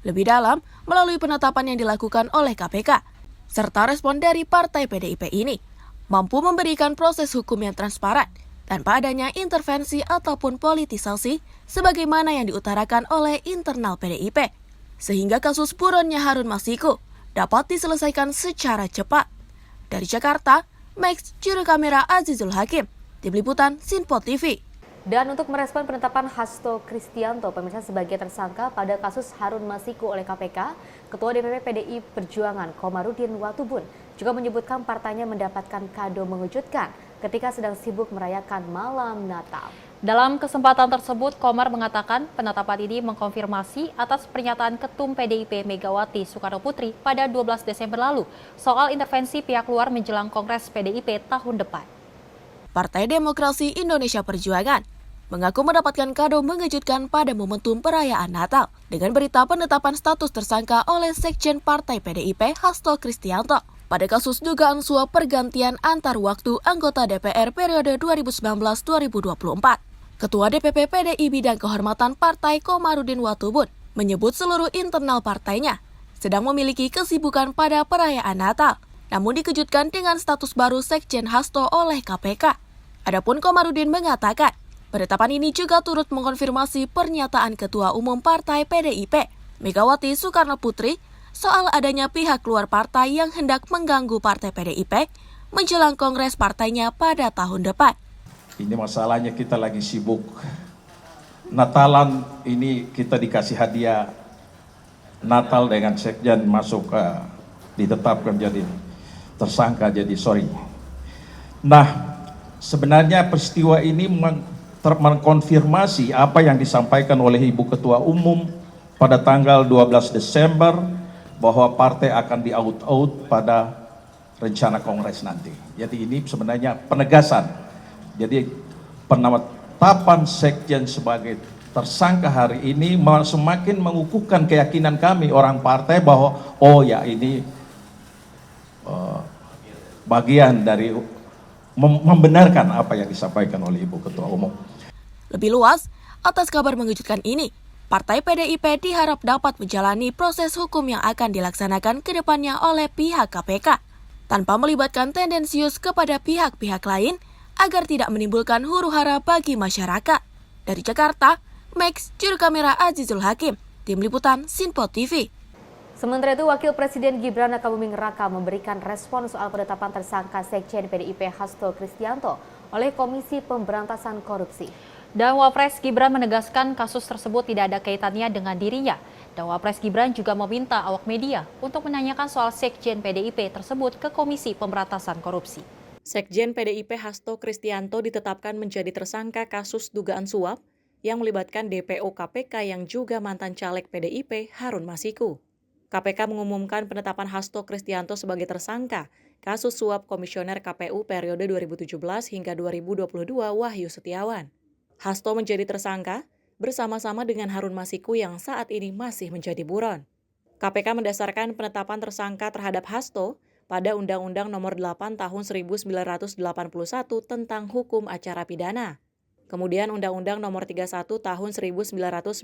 Lebih dalam, melalui penetapan yang dilakukan oleh KPK, serta respon dari Partai PDIP ini, mampu memberikan proses hukum yang transparan tanpa adanya intervensi ataupun politisasi sebagaimana yang diutarakan oleh internal PDIP. Sehingga kasus buronnya Harun Masiku dapat diselesaikan secara cepat. Dari Jakarta, Max, juru kamera Azizul Hakim, Tim Liputan Sinpo TV. Dan untuk merespon penetapan Hasto Kristianto pemirsa sebagai tersangka pada kasus Harun Masiku oleh KPK, Ketua DPP PDI Perjuangan Komarudin Watubun juga menyebutkan partainya mendapatkan kado mengejutkan ketika sedang sibuk merayakan malam Natal. Dalam kesempatan tersebut, Komar mengatakan penetapan ini mengkonfirmasi atas pernyataan Ketum PDIP Megawati Soekarno Putri pada 12 Desember lalu soal intervensi pihak luar menjelang Kongres PDIP tahun depan. Partai Demokrasi Indonesia Perjuangan mengaku mendapatkan kado mengejutkan pada momentum perayaan Natal dengan berita penetapan status tersangka oleh Sekjen Partai PDIP Hasto Kristianto pada kasus dugaan suap pergantian antar waktu anggota DPR periode 2019-2024. Ketua DPP PDI Bidang Kehormatan Partai Komarudin Watubun menyebut seluruh internal partainya sedang memiliki kesibukan pada perayaan Natal, namun dikejutkan dengan status baru Sekjen Hasto oleh KPK. Adapun Komarudin mengatakan, penetapan ini juga turut mengkonfirmasi pernyataan Ketua Umum Partai PDIP, Megawati Soekarnoputri, soal adanya pihak luar partai yang hendak mengganggu Partai PDIP menjelang Kongres partainya pada tahun depan. Ini masalahnya kita lagi sibuk. Natalan ini kita dikasih hadiah Natal dengan Sekjen masuk ditetapkan jadi tersangka, jadi sorry. Nah, sebenarnya peristiwa ini mengkonfirmasi apa yang disampaikan oleh Ibu Ketua Umum pada tanggal 12 Desember bahwa partai akan di-out pada rencana Kongres nanti. Jadi ini sebenarnya penegasan. Jadi penetapan Sekjen sebagai tersangka hari ini semakin mengukuhkan keyakinan kami orang partai bahwa oh ya ini bagian dari membenarkan apa yang disampaikan oleh Ibu Ketua Umum. Lebih luas, atas kabar mengejutkan ini, Partai PDIP diharap dapat menjalani proses hukum yang akan dilaksanakan ke depannya oleh pihak KPK, tanpa melibatkan tendensius kepada pihak-pihak lain agar tidak menimbulkan huru-hara bagi masyarakat. Dari Jakarta, Max, juru kamera Azizul Hakim, tim liputan Sinpo TV. Sementara itu, Wakil Presiden Gibran Rakabuming Raka memberikan respon soal penetapan tersangka Sekjen PDIP Hasto Kristianto oleh Komisi Pemberantasan Korupsi. Dan Wapres Gibran menegaskan kasus tersebut tidak ada kaitannya dengan dirinya. Dan Wapres Gibran juga meminta awak media untuk menanyakan soal Sekjen PDIP tersebut ke Komisi Pemberantasan Korupsi. Sekjen PDIP Hasto Kristianto ditetapkan menjadi tersangka kasus dugaan suap yang melibatkan DPO KPK yang juga mantan caleg PDIP Harun Masiku. KPK mengumumkan penetapan Hasto Kristianto sebagai tersangka kasus suap Komisioner KPU periode 2017 hingga 2022 Wahyu Setiawan. Hasto menjadi tersangka bersama-sama dengan Harun Masiku yang saat ini masih menjadi buron. KPK mendasarkan penetapan tersangka terhadap Hasto pada Undang-Undang Nomor 8 Tahun 1981 tentang Hukum Acara Pidana. Kemudian Undang-Undang Nomor 31 Tahun 1999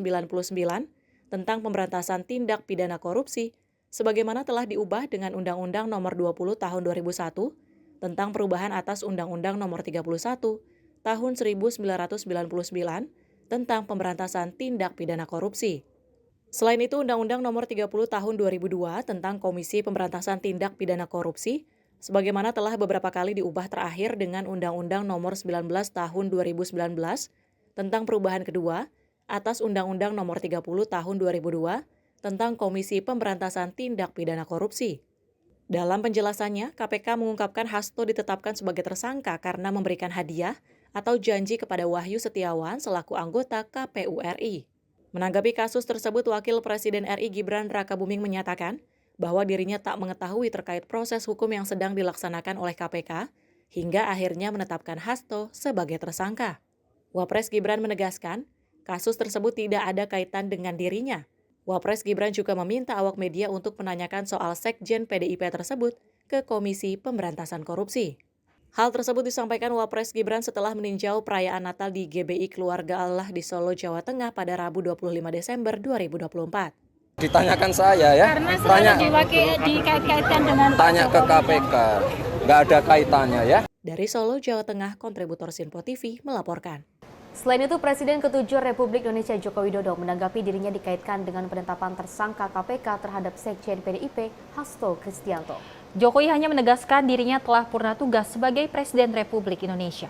tentang Pemberantasan Tindak Pidana Korupsi, sebagaimana telah diubah dengan Undang-Undang Nomor 20 Tahun 2001 tentang perubahan atas Undang-Undang Nomor 31 Tahun 1999 tentang Pemberantasan Tindak Pidana Korupsi. Selain itu, Undang-Undang Nomor 30 Tahun 2002 tentang Komisi Pemberantasan Tindak Pidana Korupsi, sebagaimana telah beberapa kali diubah terakhir dengan Undang-Undang Nomor 19 Tahun 2019 tentang perubahan kedua atas Undang-Undang Nomor 30 Tahun 2002 tentang Komisi Pemberantasan Tindak Pidana Korupsi. Dalam penjelasannya, KPK mengungkapkan Hasto ditetapkan sebagai tersangka karena memberikan hadiah atau janji kepada Wahyu Setiawan selaku anggota KPU RI. Menanggapi kasus tersebut, Wakil Presiden RI Gibran Rakabuming menyatakan bahwa dirinya tak mengetahui terkait proses hukum yang sedang dilaksanakan oleh KPK hingga akhirnya menetapkan Hasto sebagai tersangka. Wapres Gibran menegaskan, kasus tersebut tidak ada kaitan dengan dirinya. Wapres Gibran juga meminta awak media untuk menanyakan soal Sekjen PDIP tersebut ke Komisi Pemberantasan Korupsi. Hal tersebut disampaikan Wapres Gibran setelah meninjau perayaan Natal di GBI Keluarga Allah di Solo, Jawa Tengah pada Rabu 25 Desember 2024. Ditanyakan saya ya, karena dikait-kaitkan dengan tanya ke KPK, nggak ada kaitannya ya. Dari Solo, Jawa Tengah, kontributor Sinpo TV melaporkan. Selain itu, Presiden ke-7 Republik Indonesia Joko Widodo menanggapi dirinya dikaitkan dengan penetapan tersangka KPK terhadap Sekjen PDIP Hasto Kristianto. Jokowi hanya menegaskan dirinya telah purna tugas sebagai Presiden Republik Indonesia.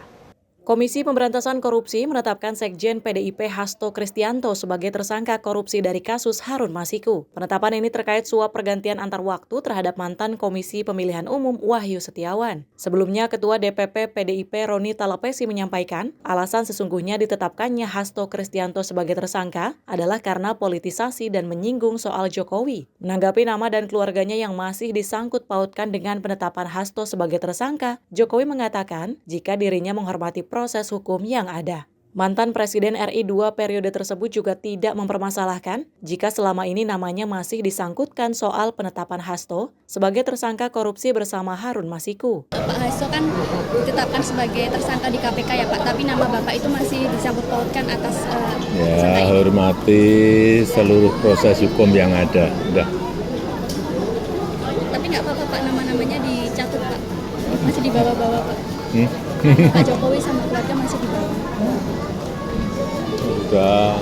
Komisi Pemberantasan Korupsi menetapkan Sekjen PDIP Hasto Kristianto sebagai tersangka korupsi dari kasus Harun Masiku. Penetapan ini terkait suap pergantian antar waktu terhadap mantan Komisi Pemilihan Umum Wahyu Setiawan. Sebelumnya, Ketua DPP PDIP Roni Talapesi menyampaikan, alasan sesungguhnya ditetapkannya Hasto Kristianto sebagai tersangka adalah karena politisasi dan menyinggung soal Jokowi. Menanggapi nama dan keluarganya yang masih disangkut pautkan dengan penetapan Hasto sebagai tersangka, Jokowi mengatakan jika dirinya menghormati proses hukum yang ada. Mantan Presiden RI 2 periode tersebut juga tidak mempermasalahkan jika selama ini namanya masih disangkutkan soal penetapan Hasto sebagai tersangka korupsi bersama Harun Masiku. Pak Hasto kan ditetapkan sebagai tersangka di KPK ya Pak, tapi nama Bapak itu masih disangkut pautkan atas ya, hormati seluruh proses hukum yang ada. Udah. Tapi nggak apa-apa Pak, nama-namanya dicatut Pak, masih dibawa-bawa Pak. Pak Jokowi sama keluarga masih di bawah. Udah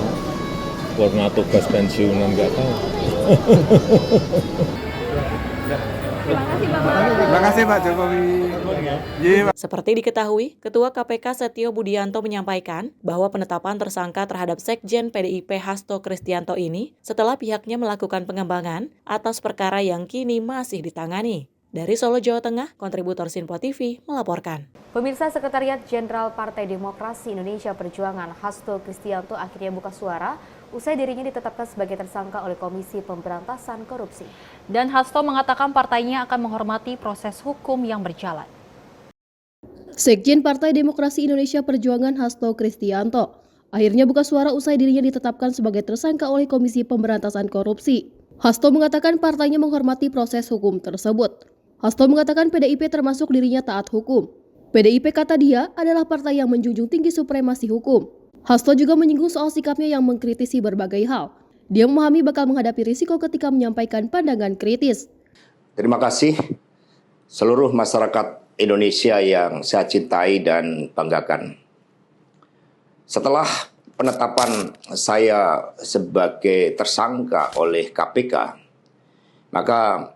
purna tugas pensiunan nggak tahu. Terima kasih Pak Jokowi. Seperti diketahui, Ketua KPK Setio Budianto menyampaikan bahwa penetapan tersangka terhadap Sekjen PDIP Hasto Kristianto ini setelah pihaknya melakukan pengembangan atas perkara yang kini masih ditangani. Dari Solo, Jawa Tengah, kontributor Sinpo TV melaporkan. Pemirsa, Sekretariat Jenderal Partai Demokrasi Indonesia Perjuangan Hasto Kristianto akhirnya buka suara usai dirinya ditetapkan sebagai tersangka oleh Komisi Pemberantasan Korupsi. Dan Hasto mengatakan partainya akan menghormati proses hukum yang berjalan. Sekjen Partai Demokrasi Indonesia Perjuangan Hasto Kristianto akhirnya buka suara usai dirinya ditetapkan sebagai tersangka oleh Komisi Pemberantasan Korupsi. Hasto mengatakan partainya menghormati proses hukum tersebut. Hasto mengatakan PDIP termasuk dirinya taat hukum. PDIP, kata dia, adalah partai yang menjunjung tinggi supremasi hukum. Hasto juga menyinggung soal sikapnya yang mengkritisi berbagai hal. Dia memahami bakal menghadapi risiko ketika menyampaikan pandangan kritis. Terima kasih seluruh masyarakat Indonesia yang saya cintai dan banggakan. Setelah penetapan saya sebagai tersangka oleh KPK, maka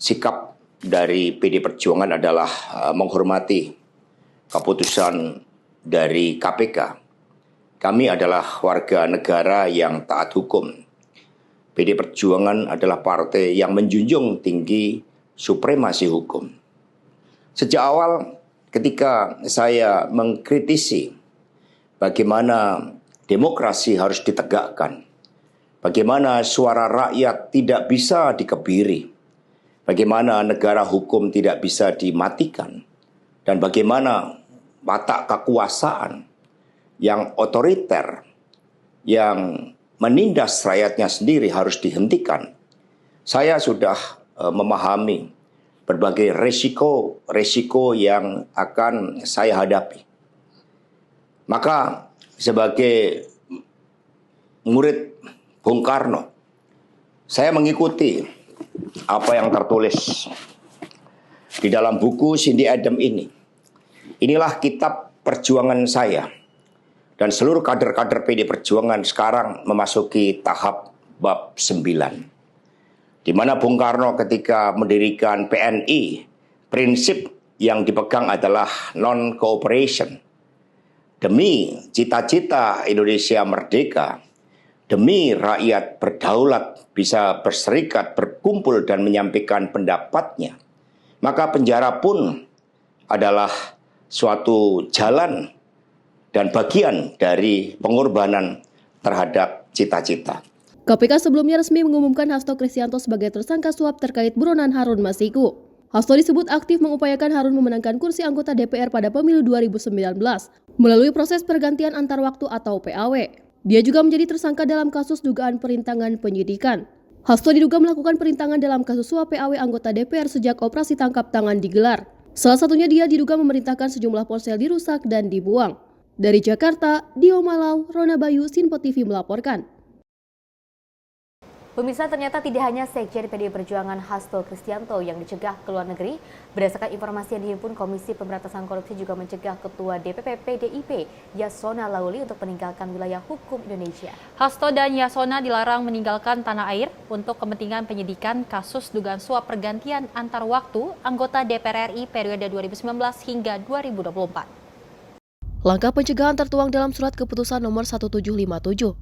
sikap dari PD Perjuangan adalah menghormati keputusan dari KPK. Kami adalah warga negara yang taat hukum. PD Perjuangan adalah partai yang menjunjung tinggi supremasi hukum. Sejak awal ketika saya mengkritisi bagaimana demokrasi harus ditegakkan, bagaimana suara rakyat tidak bisa dikebiri, bagaimana negara hukum tidak bisa dimatikan, dan bagaimana watak kekuasaan yang otoriter, yang menindas rakyatnya sendiri harus dihentikan. Saya sudah memahami berbagai resiko yang akan saya hadapi. Maka sebagai murid Bung Karno, saya mengikuti apa yang tertulis di dalam buku Cindy Adam ini. Inilah kitab perjuangan saya. Dan seluruh kader-kader PD Perjuangan sekarang memasuki tahap bab 9. Di mana Bung Karno ketika mendirikan PNI, prinsip yang dipegang adalah non-cooperation. Demi cita-cita Indonesia merdeka, demi rakyat berdaulat, bisa berserikat, berkumpul, dan menyampaikan pendapatnya, maka penjara pun adalah suatu jalan dan bagian dari pengorbanan terhadap cita-cita. KPK sebelumnya resmi mengumumkan Hasto Kristianto sebagai tersangka suap terkait buronan Harun Masiku. Hasto disebut aktif mengupayakan Harun memenangkan kursi anggota DPR pada pemilu 2019 melalui proses pergantian antar waktu atau PAW. Dia juga menjadi tersangka dalam kasus dugaan perintangan penyidikan. Hasto diduga melakukan perintangan dalam kasus suap PAW anggota DPR sejak operasi tangkap tangan digelar. Salah satunya dia diduga memerintahkan sejumlah ponsel dirusak dan dibuang. Dari Jakarta, Dio Malau, Rona Bayu, Sinpo TV melaporkan. Pemirsa, ternyata tidak hanya Sekjen PDI Perjuangan Hasto Kristianto yang dicegah ke luar negeri. Berdasarkan informasi yang dihimpun, Komisi Pemberantasan Korupsi juga mencegah Ketua DPP PDIP Yasona Lauli untuk meninggalkan wilayah hukum Indonesia. Hasto dan Yasona dilarang meninggalkan tanah air untuk kepentingan penyidikan kasus dugaan suap pergantian antar waktu anggota DPR RI periode 2019 hingga 2024. Langkah pencegahan tertuang dalam Surat Keputusan Nomor 1757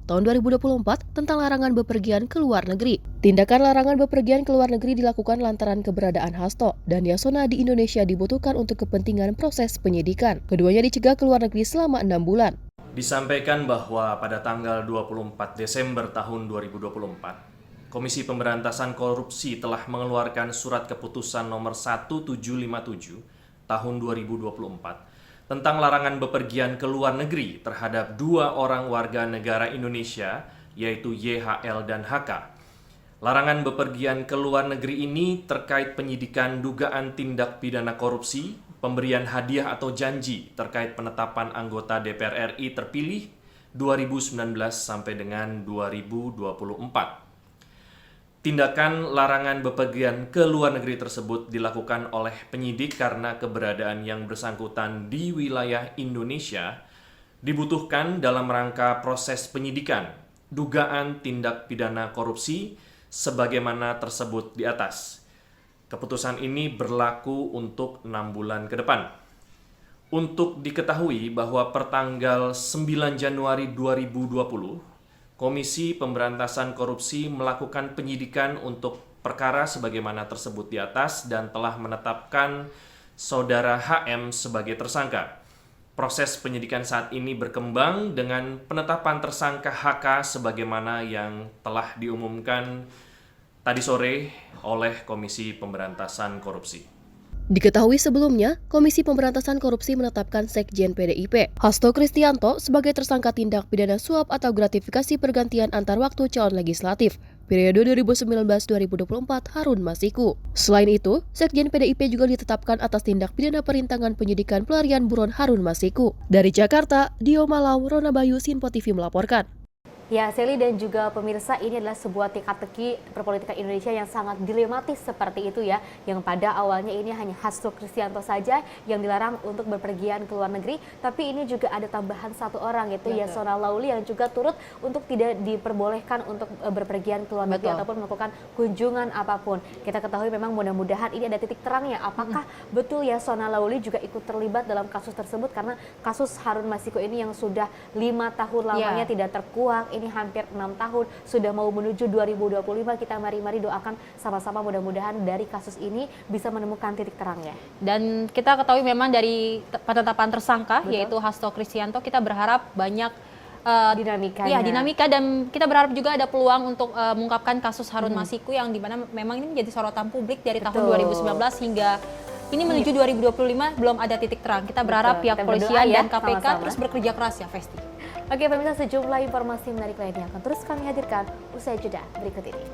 Tahun 2024 tentang larangan bepergian ke luar negeri. Tindakan larangan bepergian ke luar negeri dilakukan lantaran keberadaan Hasto dan Yasona di Indonesia dibutuhkan untuk kepentingan proses penyidikan. Keduanya dicegah ke luar negeri selama 6 bulan. Disampaikan bahwa pada tanggal 24 Desember tahun 2024, Komisi Pemberantasan Korupsi telah mengeluarkan Surat Keputusan Nomor 1757 Tahun 2024 tentang larangan bepergian ke luar negeri terhadap 2 orang warga negara Indonesia, yaitu YHL dan HK. Larangan bepergian ke luar negeri ini terkait penyidikan dugaan tindak pidana korupsi, pemberian hadiah atau janji terkait penetapan anggota DPR RI terpilih 2019 sampai dengan 2024. Tindakan larangan bepergian ke luar negeri tersebut dilakukan oleh penyidik karena keberadaan yang bersangkutan di wilayah Indonesia dibutuhkan dalam rangka proses penyidikan dugaan tindak pidana korupsi sebagaimana tersebut di atas. Keputusan ini berlaku untuk 6 bulan ke depan. Untuk diketahui bahwa pertanggal 9 Januari 2020, Komisi Pemberantasan Korupsi melakukan penyidikan untuk perkara sebagaimana tersebut di atas dan telah menetapkan Saudara HM sebagai tersangka. Proses penyidikan saat ini berkembang dengan penetapan tersangka HK sebagaimana yang telah diumumkan tadi sore oleh Komisi Pemberantasan Korupsi. Diketahui sebelumnya, Komisi Pemberantasan Korupsi menetapkan Sekjen PDIP, Hasto Kristianto, sebagai tersangka tindak pidana suap atau gratifikasi pergantian antar waktu calon legislatif periode 2019-2024 Harun Masiku. Selain itu, Sekjen PDIP juga ditetapkan atas tindak pidana perintangan penyidikan pelarian buron Harun Masiku. Dari Jakarta, Dio Malau, Rona Bayu, Sinpo TV melaporkan. Ya, Seli dan juga pemirsa, ini adalah sebuah teka-teki perpolitikan Indonesia yang sangat dilematis seperti itu ya. Yang pada awalnya ini hanya Hasto Kristianto saja yang dilarang untuk berpergian ke luar negeri. Tapi ini juga ada tambahan 1 orang, yaitu Yasona Lawli yang juga turut untuk tidak diperbolehkan untuk berpergian ke luar negeri ataupun melakukan kunjungan apapun. Kita ketahui memang mudah-mudahan ini ada titik terangnya. Apakah betul Yasona Lawli juga ikut terlibat dalam kasus tersebut? Karena kasus Harun Masiku ini yang sudah 5 tahun lamanya tidak terkuak. Ini hampir 6 tahun, sudah mau menuju 2025. Kita mari-mari doakan sama-sama mudah-mudahan dari kasus ini bisa menemukan titik terangnya. Dan kita ketahui memang dari penetapan tersangka, yaitu Hasto Kristianto, kita berharap banyak dinamika dan kita berharap juga ada peluang untuk mengungkapkan kasus Harun Masiku yang dimana memang ini menjadi sorotan publik dari tahun 2019 hingga ini menuju 2025 belum ada titik terang. Kita berharap pihak kepolisian dan KPK terus bekerja keras ya, Festi. Oke, pemirsa, sejumlah informasi menarik lainnya akan terus kami hadirkan usai jeda berikut ini.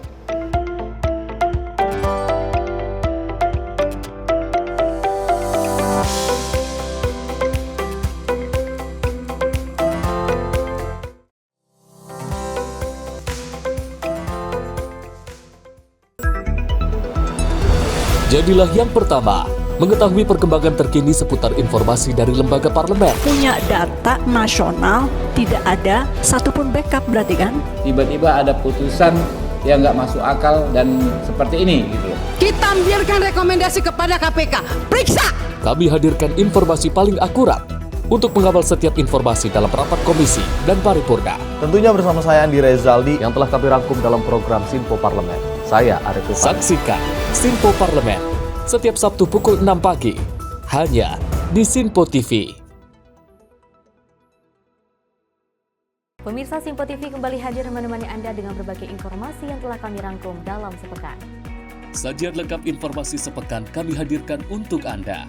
Jadilah yang pertama mengetahui perkembangan terkini seputar informasi dari lembaga parlemen. Punya data nasional, tidak ada satupun backup berarti kan? Tiba-tiba ada putusan yang nggak masuk akal dan seperti ini gitu. Kita biarkan rekomendasi kepada KPK, periksa! Kami hadirkan informasi paling akurat untuk mengawal setiap informasi dalam rapat komisi dan paripurna. Tentunya bersama saya Andi Rezaldi yang telah kami rangkum dalam program Sinpo Parlemen. Saya Arif Rifani. Saksikan Sinpo Parlemen setiap Sabtu pukul 6 pagi, hanya di Sinpo TV. Pemirsa, Sinpo TV kembali hadir menemani Anda dengan berbagai informasi yang telah kami rangkum dalam sepekan. Sajian lengkap informasi sepekan kami hadirkan untuk Anda.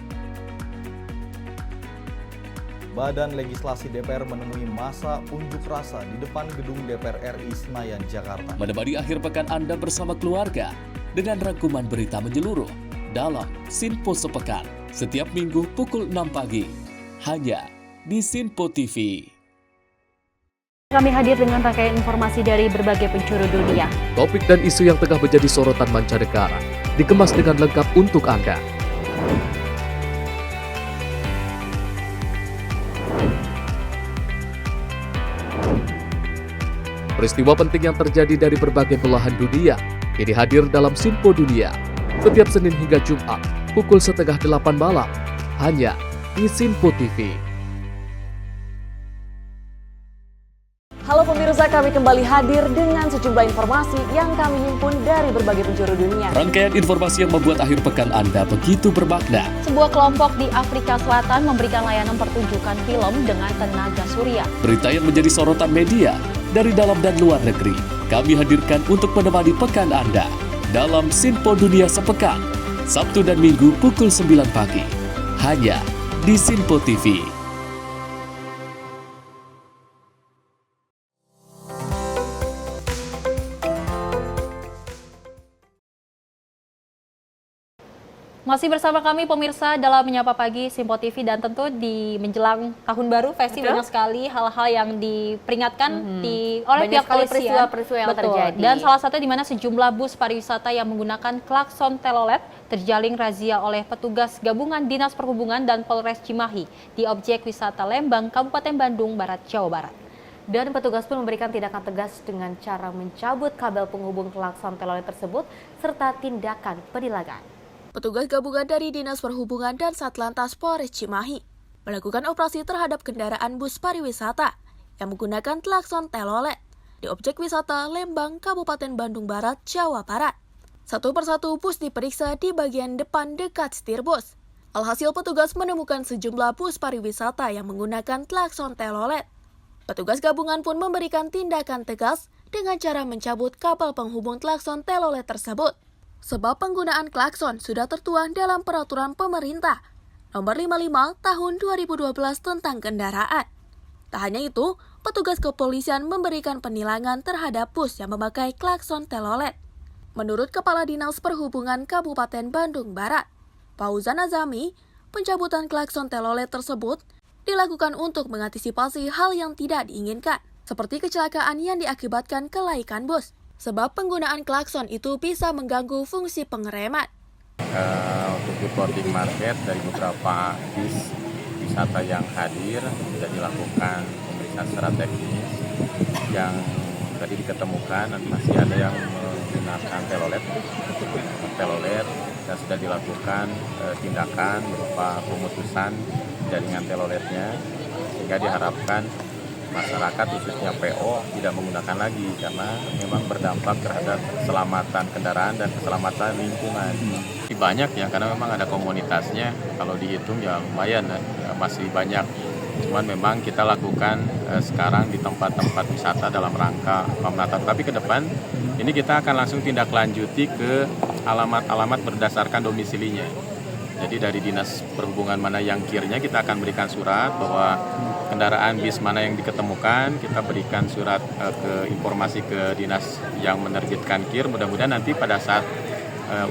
Badan Legislasi DPR menemui masa unjuk rasa di depan gedung DPR RI Senayan, Jakarta. Menemani akhir pekan Anda bersama keluarga dengan rangkuman berita menyeluruh dalam Sinpo Sepekan setiap minggu pukul 6 pagi hanya di Sinpo TV. Kami hadir dengan rangkaian informasi dari berbagai penjuru dunia. Topik dan isu yang tengah menjadi sorotan mancanegara dikemas dengan lengkap untuk Anda. Peristiwa penting yang terjadi dari berbagai belahan dunia ini hadir dalam Sinpo Dunia setiap Senin hingga Jumat pukul 7:30 malam hanya di Sinpo TV. Halo pemirsa, kami kembali hadir dengan sejumlah informasi yang kami himpun dari berbagai penjuru dunia. Rangkaian informasi yang membuat akhir pekan Anda begitu bermakna. Sebuah kelompok di Afrika Selatan memberikan layanan pertunjukan film dengan tenaga surya. Berita yang menjadi sorotan media dari dalam dan luar negeri, kami hadirkan untuk menemani pekan Anda dalam Sinpo Dunia Sepekan, Sabtu dan Minggu pukul 9 pagi, hanya di Sinpo TV. Masih bersama kami pemirsa dalam Menyapa Pagi Sinpo TV, dan tentu di menjelang tahun baru Festi banyak sekali hal-hal yang diperingatkan oleh pihak polisian. Peristiwa yang terjadi. Dan salah satu di mana sejumlah bus pariwisata yang menggunakan klakson telolet terjaring razia oleh petugas gabungan Dinas Perhubungan dan Polres Cimahi di objek wisata Lembang, Kabupaten Bandung Barat, Jawa Barat. Dan petugas pun memberikan tindakan tegas dengan cara mencabut kabel penghubung klakson telolet tersebut serta tindakan penilangan. Petugas gabungan dari Dinas Perhubungan dan Satlantas Polres Cimahi melakukan operasi terhadap kendaraan bus pariwisata yang menggunakan klakson telolet di objek wisata Lembang, Kabupaten Bandung Barat, Jawa Barat. Satu persatu bus diperiksa di bagian depan dekat setir bus. Alhasil petugas menemukan sejumlah bus pariwisata yang menggunakan klakson telolet. Petugas gabungan pun memberikan tindakan tegas dengan cara mencabut kabel penghubung klakson telolet tersebut. Sebab penggunaan klakson sudah tertuang dalam Peraturan Pemerintah Nomor 55 Tahun 2012 tentang kendaraan. Tak hanya itu, petugas kepolisian memberikan penilangan terhadap bus yang memakai klakson telolet. Menurut Kepala Dinas Perhubungan Kabupaten Bandung Barat, Fauzan Azami, pencabutan klakson telolet tersebut dilakukan untuk mengantisipasi hal yang tidak diinginkan, seperti kecelakaan yang diakibatkan kelaikan bus. Sebab penggunaan klakson itu bisa mengganggu fungsi pengereman. Untuk di boarding market dari beberapa bis wisata yang hadir sudah dilakukan pemeriksaan secara teknis yang tadi diketemukan masih ada yang menggunakan telolet dan sudah dilakukan tindakan berupa pemutusan jaringan teloletnya, sehingga diharapkan masyarakat khususnya PO tidak menggunakan lagi karena memang berdampak terhadap keselamatan kendaraan dan keselamatan lingkungan. Banyak ya, karena memang ada komunitasnya, kalau dihitung ya lumayan ya, masih banyak. Cuman memang kita lakukan sekarang di tempat-tempat wisata dalam rangka pemenataan. Tapi ke depan ini kita akan langsung tindak lanjuti ke alamat-alamat berdasarkan domisilinya. Jadi dari Dinas Perhubungan mana yang kirnya kita akan berikan surat bahwa kendaraan bis mana yang diketemukan, kita berikan surat informasi ke dinas yang menerbitkan kir. Mudah-mudahan nanti pada saat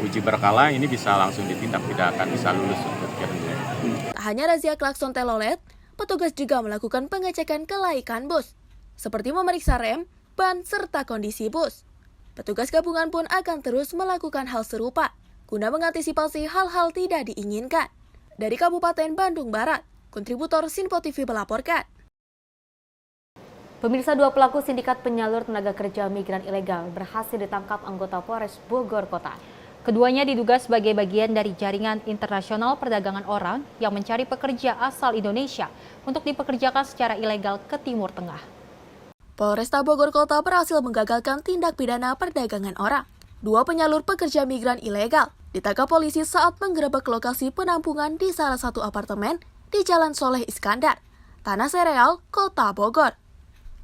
uji berkala ini bisa langsung ditindak, tidak akan bisa lulus untuk kirnya. Tak hanya razia klakson telolet, petugas juga melakukan pengecekan kelaikan bus, seperti memeriksa rem, ban, serta kondisi bus. Petugas gabungan pun akan terus melakukan hal serupa guna mengantisipasi hal-hal tidak diinginkan. Dari Kabupaten Bandung Barat, kontributor Sinpo TV melaporkan. Pemirsa, 2 pelaku sindikat penyalur tenaga kerja migran ilegal berhasil ditangkap anggota Polres Bogor Kota. Keduanya diduga sebagai bagian dari jaringan internasional perdagangan orang yang mencari pekerja asal Indonesia untuk dipekerjakan secara ilegal ke Timur Tengah. Polresta Bogor Kota berhasil menggagalkan tindak pidana perdagangan orang. 2 penyalur pekerja migran ilegal ditangkap polisi saat menggerebek lokasi penampungan di salah satu apartemen di Jalan Soleh Iskandar, Tanah Sereal, Kota Bogor.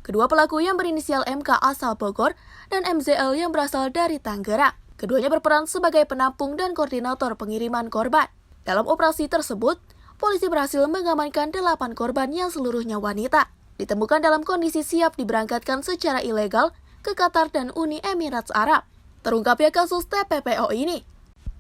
Kedua pelaku yang berinisial MK asal Bogor dan MZL yang berasal dari Tangerang. Keduanya berperan sebagai penampung dan koordinator pengiriman korban. Dalam operasi tersebut, polisi berhasil mengamankan 8 korban yang seluruhnya wanita. Ditemukan dalam kondisi siap diberangkatkan secara ilegal ke Qatar dan Uni Emirat Arab. Terungkapnya kasus TPPO ini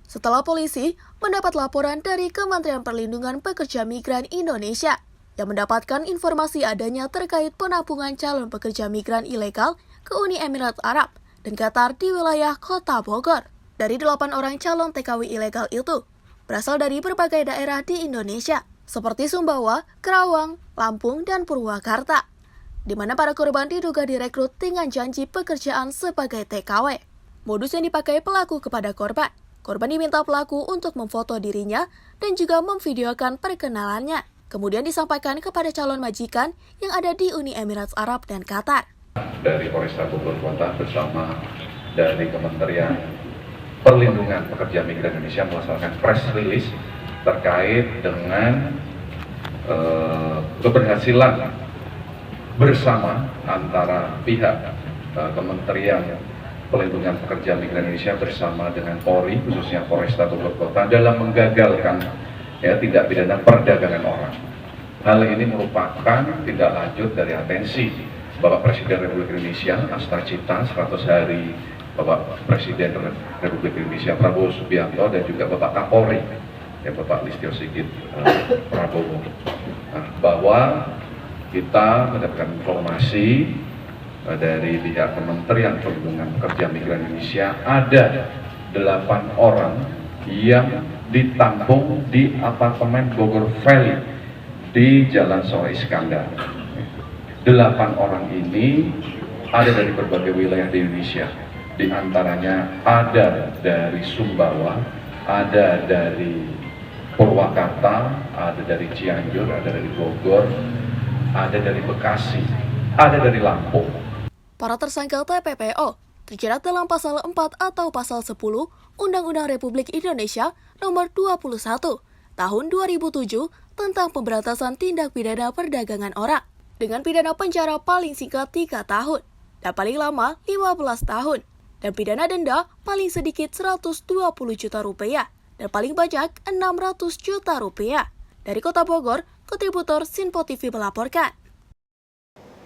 setelah polisi mendapat laporan dari Kementerian Perlindungan Pekerja Migran Indonesia yang mendapatkan informasi adanya terkait penampungan calon pekerja migran ilegal ke Uni Emirat Arab dan Qatar di wilayah Kota Bogor. Dari 8 orang calon TKW ilegal itu berasal dari berbagai daerah di Indonesia, seperti Sumbawa, Karawang, Lampung, dan Purwakarta, di mana para korban diduga direkrut dengan janji pekerjaan sebagai TKW. Modus yang dipakai pelaku kepada korban diminta pelaku untuk memfoto dirinya dan juga memvideokan perkenalannya. Kemudian disampaikan kepada calon majikan yang ada di Uni Emirat Arab dan Qatar. Dari Polresta Bogor Kota bersama dari Kementerian Perlindungan Pekerja Migran Indonesia melaksanakan press release terkait dengan keberhasilan bersama antara pihak Kementerian Perlindungan Pekerja Migran Indonesia bersama dengan Polri, khususnya Polresta Bogor Kota, dalam menggagalkan tindak pidana perdagangan orang. Hal ini merupakan tindak lanjut dari atensi Bapak Presiden Republik Indonesia Astacita 100 hari Bapak Presiden Republik Indonesia Prabowo Subianto dan juga Bapak Kapolri Bapak Listio Sigit Prabowo, bahwa kita mendapatkan informasi dari pihak Kementerian Perlindungan Pekerja Migran Indonesia ada 8 orang yang ditampung di apartemen Bogor Valley di Jalan Soleh Iskandar. 8 orang ini ada dari berbagai wilayah di Indonesia, di antaranya ada dari Sumbawa, ada dari Purwakarta, ada dari Cianjur, ada dari Bogor, ada dari Bekasi, ada dari Lampung. Para tersangka TPPO terjerat dalam pasal 4 atau pasal 10 Undang-Undang Republik Indonesia Nomor 21 Tahun 2007 tentang pemberantasan tindak pidana perdagangan orang dengan pidana penjara paling singkat 3 tahun dan paling lama 15 tahun dan pidana denda paling sedikit 120 juta rupiah dan paling banyak 600 juta rupiah. Dari Kota Bogor, kontributor Sinpo TV melaporkan.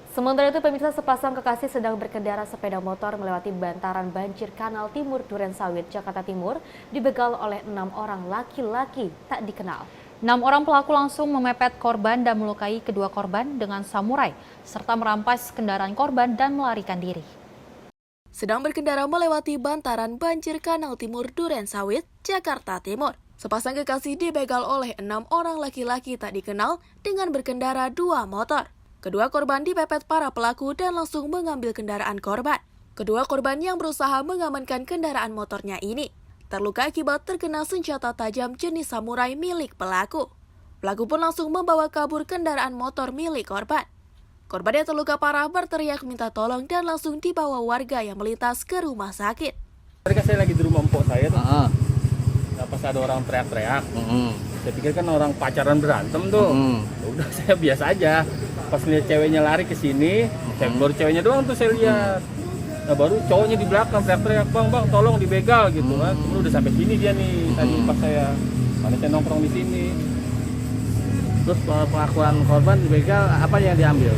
Sementara itu, pemirsa, sepasang kekasih sedang berkendara sepeda motor melewati bantaran banjir Kanal Timur Durensawit, Jakarta Timur, dibegal oleh 6 orang laki-laki tak dikenal. 6 orang pelaku langsung memepet korban dan melukai kedua korban dengan samurai, serta merampas kendaraan korban dan melarikan diri. Sedang berkendara melewati bantaran banjir Kanal Timur Durensawit, Jakarta Timur. Sepasang kekasih dibegal oleh 6 orang laki-laki tak dikenal dengan berkendara 2 motor. Kedua korban dipepet para pelaku dan langsung mengambil kendaraan korban. Kedua korban yang berusaha mengamankan kendaraan motornya ini terluka akibat terkena senjata tajam jenis samurai milik pelaku. Pelaku pun langsung membawa kabur kendaraan motor milik korban. Korban yang terluka parah berteriak minta tolong dan langsung dibawa warga yang melintas ke rumah sakit. Mereka saya lagi di rumah empok saya tuh. Pas ada orang teriak-teriak. Saya pikir kan orang pacaran berantem tuh. Udah saya biasa aja. Pas lihat ceweknya lari ke sini, saya baru ceweknya doang tuh saya lihat. Nah baru cowoknya di belakang teriak-teriak, bang tolong dibegal gitu kan. Udah sampai sini dia nih tadi pas saya nongkrong di sini. Terus pengakuan korban dibegal, apa yang diambil?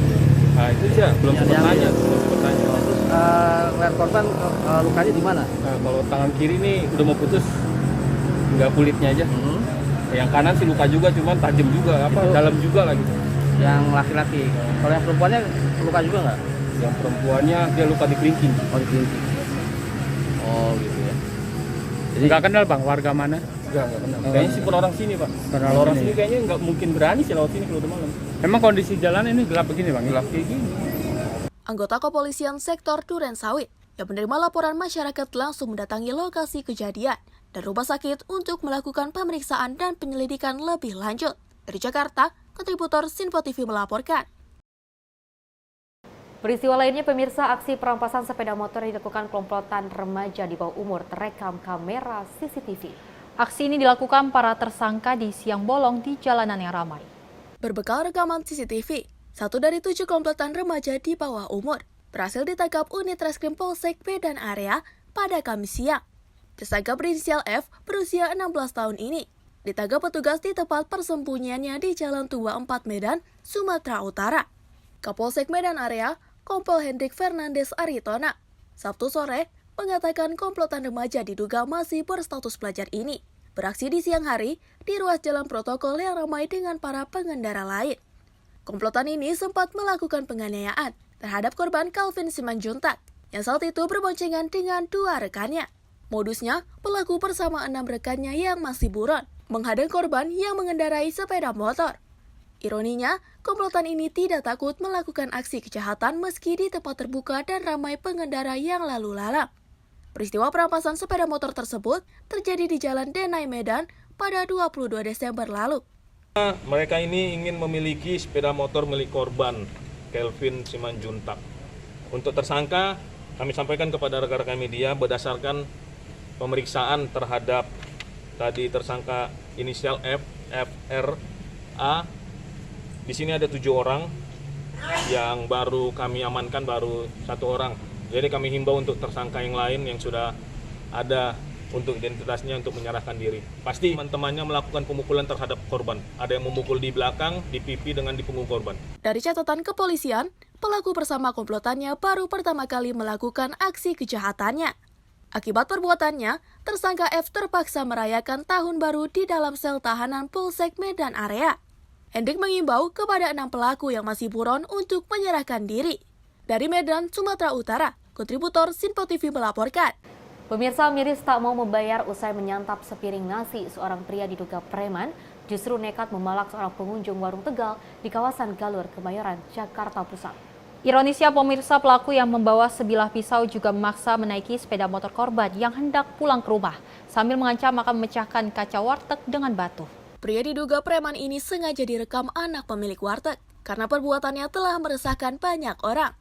Nah itu sih belum sempat nanya. Terus leher korban lukanya di mana? Nah kalau tangan kiri nih udah mau putus, nggak kulitnya aja. Yang kanan sih luka juga, cuman tajam juga, dalam juga lah gitu. Yang laki-laki, kalau yang perempuannya luka juga nggak? Yang perempuannya dia luka di kelingking. Oh di kelingking. Oh gitu ya. Jadi nggak kenal bang, warga mana? Nggak kenal. Kayaknya sih pun orang sini pak. Kalau orang sini kayaknya nggak mungkin berani sih lewat sini kalau udah malam. Emang kondisi jalan ini gelap begini bang? Gelap kayak gini. Anggota Kepolisian Sektor Durensawit yang menerima laporan masyarakat langsung mendatangi lokasi kejadian dan rumah sakit untuk melakukan pemeriksaan dan penyelidikan lebih lanjut. Dari Jakarta, kontributor Sinpo TV melaporkan. Peristiwa lainnya, pemirsa, aksi perampasan sepeda motor dilakukan kelompokan remaja di bawah umur terekam kamera CCTV. Aksi ini dilakukan para tersangka di siang bolong di jalanan yang ramai. Berbekal rekaman CCTV, 1 dari 7 komplotan remaja di bawah umur berhasil ditangkap unit Reskrim Polsek Medan Area pada Kamis siang. Tersangka berinisial F berusia 16 tahun ini ditangkap petugas di tempat persembunyiannya di Jalan Tua 4 Medan, Sumatera Utara. Kapolsek Medan Area, Kompol Hendrik Fernandes Aritona, Sabtu sore mengatakan komplotan remaja diduga masih berstatus pelajar ini beraksi di siang hari di ruas jalan protokol yang ramai dengan para pengendara lain. Komplotan ini sempat melakukan penganiayaan terhadap korban Calvin Simanjuntak yang saat itu berboncengan dengan 2 rekannya. Modusnya, pelaku bersama 6 rekannya yang masih buron menghadang korban yang mengendarai sepeda motor. Ironinya, komplotan ini tidak takut melakukan aksi kejahatan meski di tempat terbuka dan ramai pengendara yang lalu lalang. Peristiwa perampasan sepeda motor tersebut terjadi di Jalan Denai Medan pada 22 Desember lalu. Mereka ini ingin memiliki sepeda motor milik korban, Calvin Simanjuntak. Untuk tersangka, kami sampaikan kepada rekan-rekan media berdasarkan pemeriksaan terhadap tadi tersangka inisial F, R, A. Di sini ada 7 orang yang baru kami amankan, baru 1 orang. Jadi kami himbau untuk tersangka yang lain yang sudah ada untuk identitasnya untuk menyerahkan diri. Pasti teman-temannya melakukan pemukulan terhadap korban. Ada yang memukul di belakang, di pipi dengan di punggung korban. Dari catatan kepolisian, pelaku bersama komplotannya baru pertama kali melakukan aksi kejahatannya. Akibat perbuatannya, tersangka F terpaksa merayakan tahun baru di dalam sel tahanan Polsek Medan Area. Hendrik mengimbau kepada 6 pelaku yang masih buron untuk menyerahkan diri. Dari Medan, Sumatera Utara, kontributor Sinpo TV melaporkan. Pemirsa, miris tak mau membayar usai menyantap sepiring nasi, seorang pria diduga preman justru nekat memalak seorang pengunjung warung Tegal di kawasan Galur, Kemayoran, Jakarta Pusat. Ironisnya pemirsa, pelaku yang membawa sebilah pisau juga memaksa menaiki sepeda motor korban yang hendak pulang ke rumah sambil mengancam akan memecahkan kaca warteg dengan batu. Pria diduga preman ini sengaja direkam anak pemilik warteg karena perbuatannya telah meresahkan banyak orang.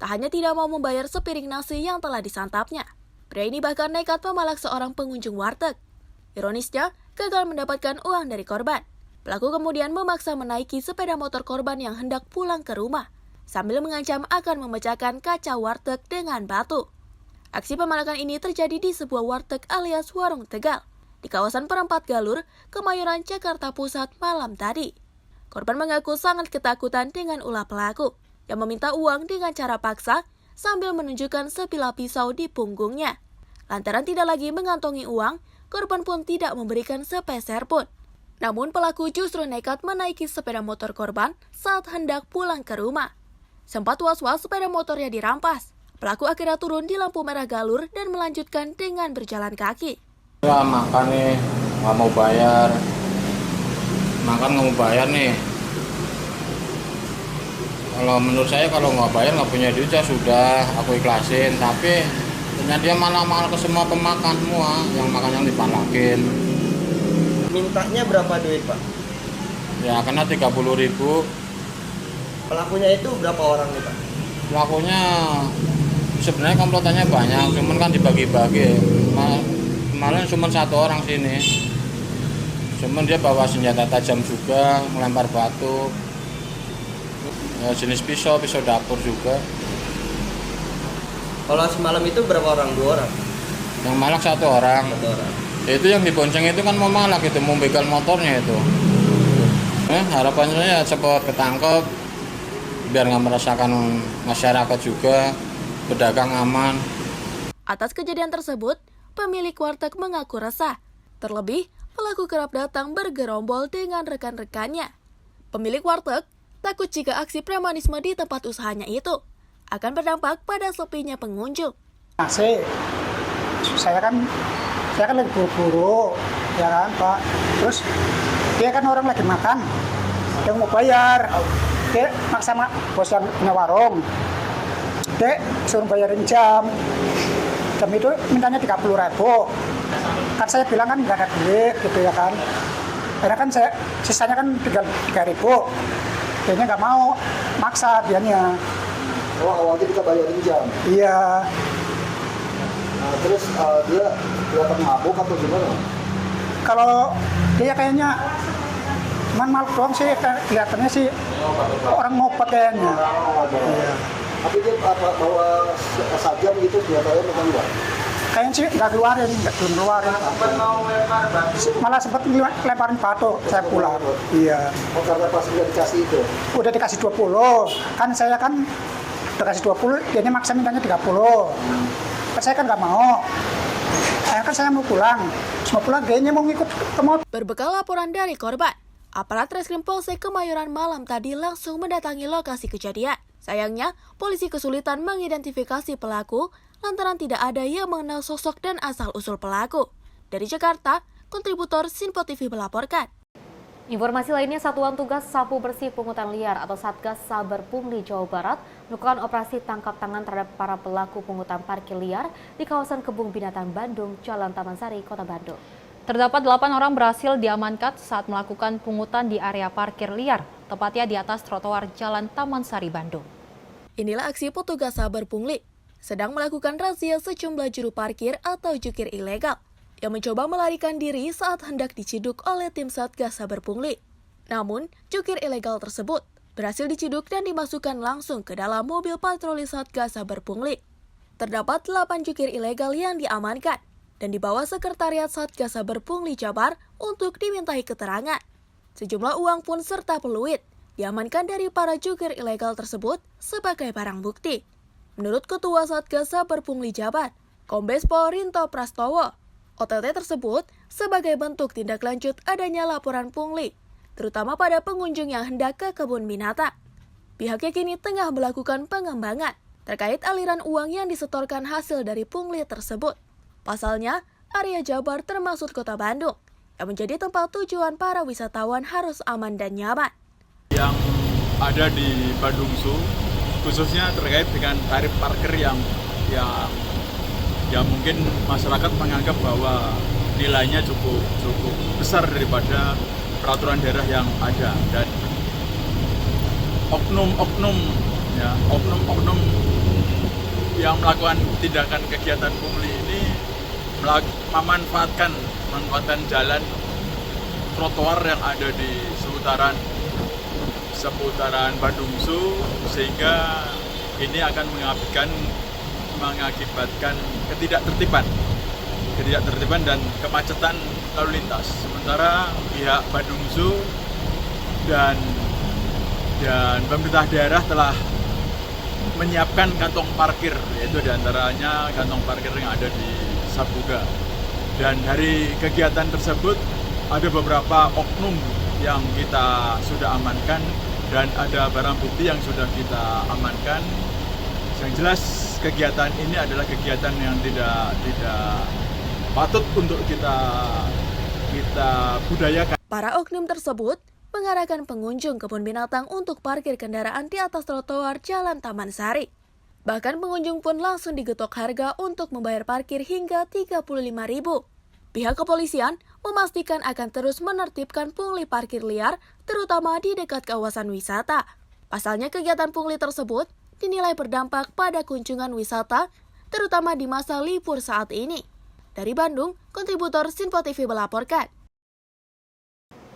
Tak hanya tidak mau membayar sepiring nasi yang telah disantapnya, pria ini bahkan nekat memalak seorang pengunjung warteg. Ironisnya, gagal mendapatkan uang dari korban. Pelaku kemudian memaksa menaiki sepeda motor korban yang hendak pulang ke rumah, sambil mengancam akan memecahkan kaca warteg dengan batu. Aksi pemalakan ini terjadi di sebuah warteg alias warung Tegal, di kawasan Perempat Galur, Kemayoran, Jakarta Pusat malam tadi. Korban mengaku sangat ketakutan dengan ulah pelaku, yang meminta uang dengan cara paksa, sambil menunjukkan sebilah pisau di punggungnya. Lantaran tidak lagi mengantongi uang, korban pun tidak memberikan sepeser pun. Namun pelaku justru nekat menaiki sepeda motor korban saat hendak pulang ke rumah. Sempat was-was sepeda motornya dirampas. Pelaku akhirnya turun di lampu merah Galur dan melanjutkan dengan berjalan kaki. Ya makan nih, nggak mau bayar. Makan nggak mau bayar nih. Kalau menurut saya kalau nggak bayar nggak punya duit ya sudah, aku ikhlasin. Tapi ternyata dia malah ke semua pemakan semua, yang makan yang dipalakin. Mintanya berapa duit, Pak? Ya karena 30.000. Pelakunya itu berapa orang nih, Pak? Pelakunya sebenarnya komplotannya banyak, cuman kan dibagi-bagi. Kemarin cuma 1 orang sini. Cuman dia bawa senjata tajam juga, melempar batu. Ya, jenis pisau dapur juga. Kalau semalam itu berapa orang? 2 orang? Yang malak 1 orang. 1 orang. Itu yang dibonceng itu kan mau malak itu, mau begal motornya itu. Harapannya ya cepat ketangkep, biar nggak merasakan masyarakat juga, pedagang aman. Atas kejadian tersebut, pemilik warteg mengaku resah. Terlebih, pelaku kerap datang bergerombol dengan rekan-rekannya. Pemilik warteg takut jika aksi premanisme di tempat usahanya itu akan berdampak pada sepinya pengunjung. Saya kan lagi buru-buru, ya kan Pak. Terus dia kan orang lagi makan, dia mau bayar. Dia maksa bos yang punya warung. Dia suruh bayarin jam itu mintanya 30.000. Kan saya bilang kan nggak ada duit gitu ya kan. Karena kan sisanya kan 3.000. Dianya nggak mau, maksa dianya. Oh, awalnya kita bayarin jam? Iya. Nah, terus dia kelihatan mabuk atau gimana? Kalau dia kayaknya cuman malu doang sih, kelihatannya sih orang ngopat kayaknya. Iya. Tapi dia bawa sajam gitu, kelihatannya bukan enggak? Kayaknya sih nggak keluarin. Malah sempat lemparin batu, saya pulang. Iya. Oh, karena pas udah dikasih itu? Udah dikasih 20. Kan saya kan udah kasih 20, dia maksa mintanya 30. Kan saya kan nggak mau. Kan saya mau pulang. Mau pulang, kayaknya mau ngikut ke motor. Berbekal laporan dari korban, aparat Reskrim Polsek Kemayoran malam tadi langsung mendatangi lokasi kejadian. Sayangnya, polisi kesulitan mengidentifikasi pelaku lantaran tidak ada yang mengenal sosok dan asal-usul pelaku. Dari Jakarta, kontributor Sinpo TV melaporkan. Informasi lainnya, Satuan Tugas Sapu Bersih Pungutan Liar atau Satgas Saber Pungli Jawa Barat melakukan operasi tangkap tangan terhadap para pelaku pungutan parkir liar di kawasan Kebun Binatang Bandung, Jalan Taman Sari, Kota Bandung. Terdapat 8 orang berhasil diamankan saat melakukan pungutan di area parkir liar, tepatnya di atas trotoar Jalan Taman Sari, Bandung. Inilah aksi petugas saber pungli sedang melakukan razia sejumlah juru parkir atau jukir ilegal yang mencoba melarikan diri saat hendak diciduk oleh tim Satgas Saber Pungli. Namun, jukir ilegal tersebut berhasil diciduk dan dimasukkan langsung ke dalam mobil patroli Satgas Saber Pungli. Terdapat 8 jukir ilegal yang diamankan dan dibawa Sekretariat Satgas Saber Pungli Jabar untuk dimintai keterangan. Sejumlah uang pun serta peluit diamankan dari para jukir ilegal tersebut sebagai barang bukti. Menurut Ketua Satgas Saber Pungli Jabar, Kombes Pol Rinto Prastowo, OTT tersebut sebagai bentuk tindak lanjut adanya laporan pungli, terutama pada pengunjung yang hendak ke kebun binatang. Pihaknya kini tengah melakukan pengembangan terkait aliran uang yang disetorkan hasil dari pungli tersebut. Pasalnya, area Jabar termasuk Kota Bandung, yang menjadi tempat tujuan para wisatawan harus aman dan nyaman. Yang ada di Bandung Zoo, khususnya terkait dengan tarif parkir yang mungkin masyarakat menganggap bahwa nilainya cukup besar daripada peraturan daerah yang ada, dan oknum yang melakukan tindakan kegiatan pungli ini memanfaatkan jalan trotoar yang ada di seputaran Bandung Zoo, sehingga ini akan mengakibatkan ketidaktertiban dan kemacetan lalu lintas. Sementara pihak Bandung Zoo dan pemerintah daerah telah menyiapkan kantong parkir, yaitu diantaranya kantong parkir yang ada di Sabuga. Dan dari kegiatan tersebut ada beberapa oknum yang kita sudah amankan dan ada barang bukti yang sudah kita amankan. Yang jelas kegiatan ini adalah kegiatan yang tidak patut untuk kita budayakan. Para oknum tersebut mengarahkan pengunjung kebun binatang untuk parkir kendaraan di atas trotoar Jalan Taman Sari. Bahkan pengunjung pun langsung digetok harga untuk membayar parkir hingga Rp35.000. Pihak kepolisian memastikan akan terus menertibkan pungli parkir liar, terutama di dekat kawasan wisata. Pasalnya kegiatan pungli tersebut dinilai berdampak pada kunjungan wisata, terutama di masa libur saat ini. Dari Bandung, kontributor Sinpo TV melaporkan.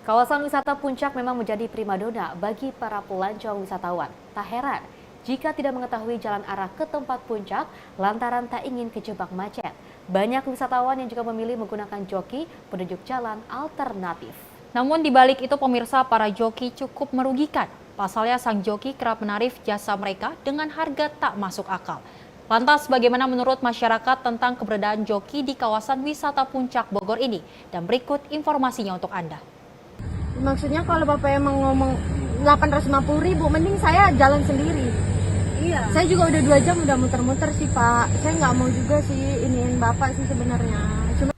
Kawasan wisata Puncak memang menjadi primadona bagi para pelancong wisatawan. Tak heran jika tidak mengetahui jalan arah ke tempat puncak lantaran tak ingin kejebak macet. Banyak wisatawan yang juga memilih menggunakan joki penunjuk jalan alternatif. Namun di balik itu pemirsa, para joki cukup merugikan. Pasalnya sang joki kerap menarif jasa mereka dengan harga tak masuk akal. Lantas bagaimana menurut masyarakat tentang keberadaan joki di kawasan wisata Puncak Bogor ini? Dan berikut informasinya untuk Anda. Maksudnya kalau Bapak emang ngomong 850.000, mending saya jalan sendiri. Iya. Saya juga udah 2 jam udah muter-muter sih Pak. Saya nggak mau juga sih iniin Bapak sih sebenarnya.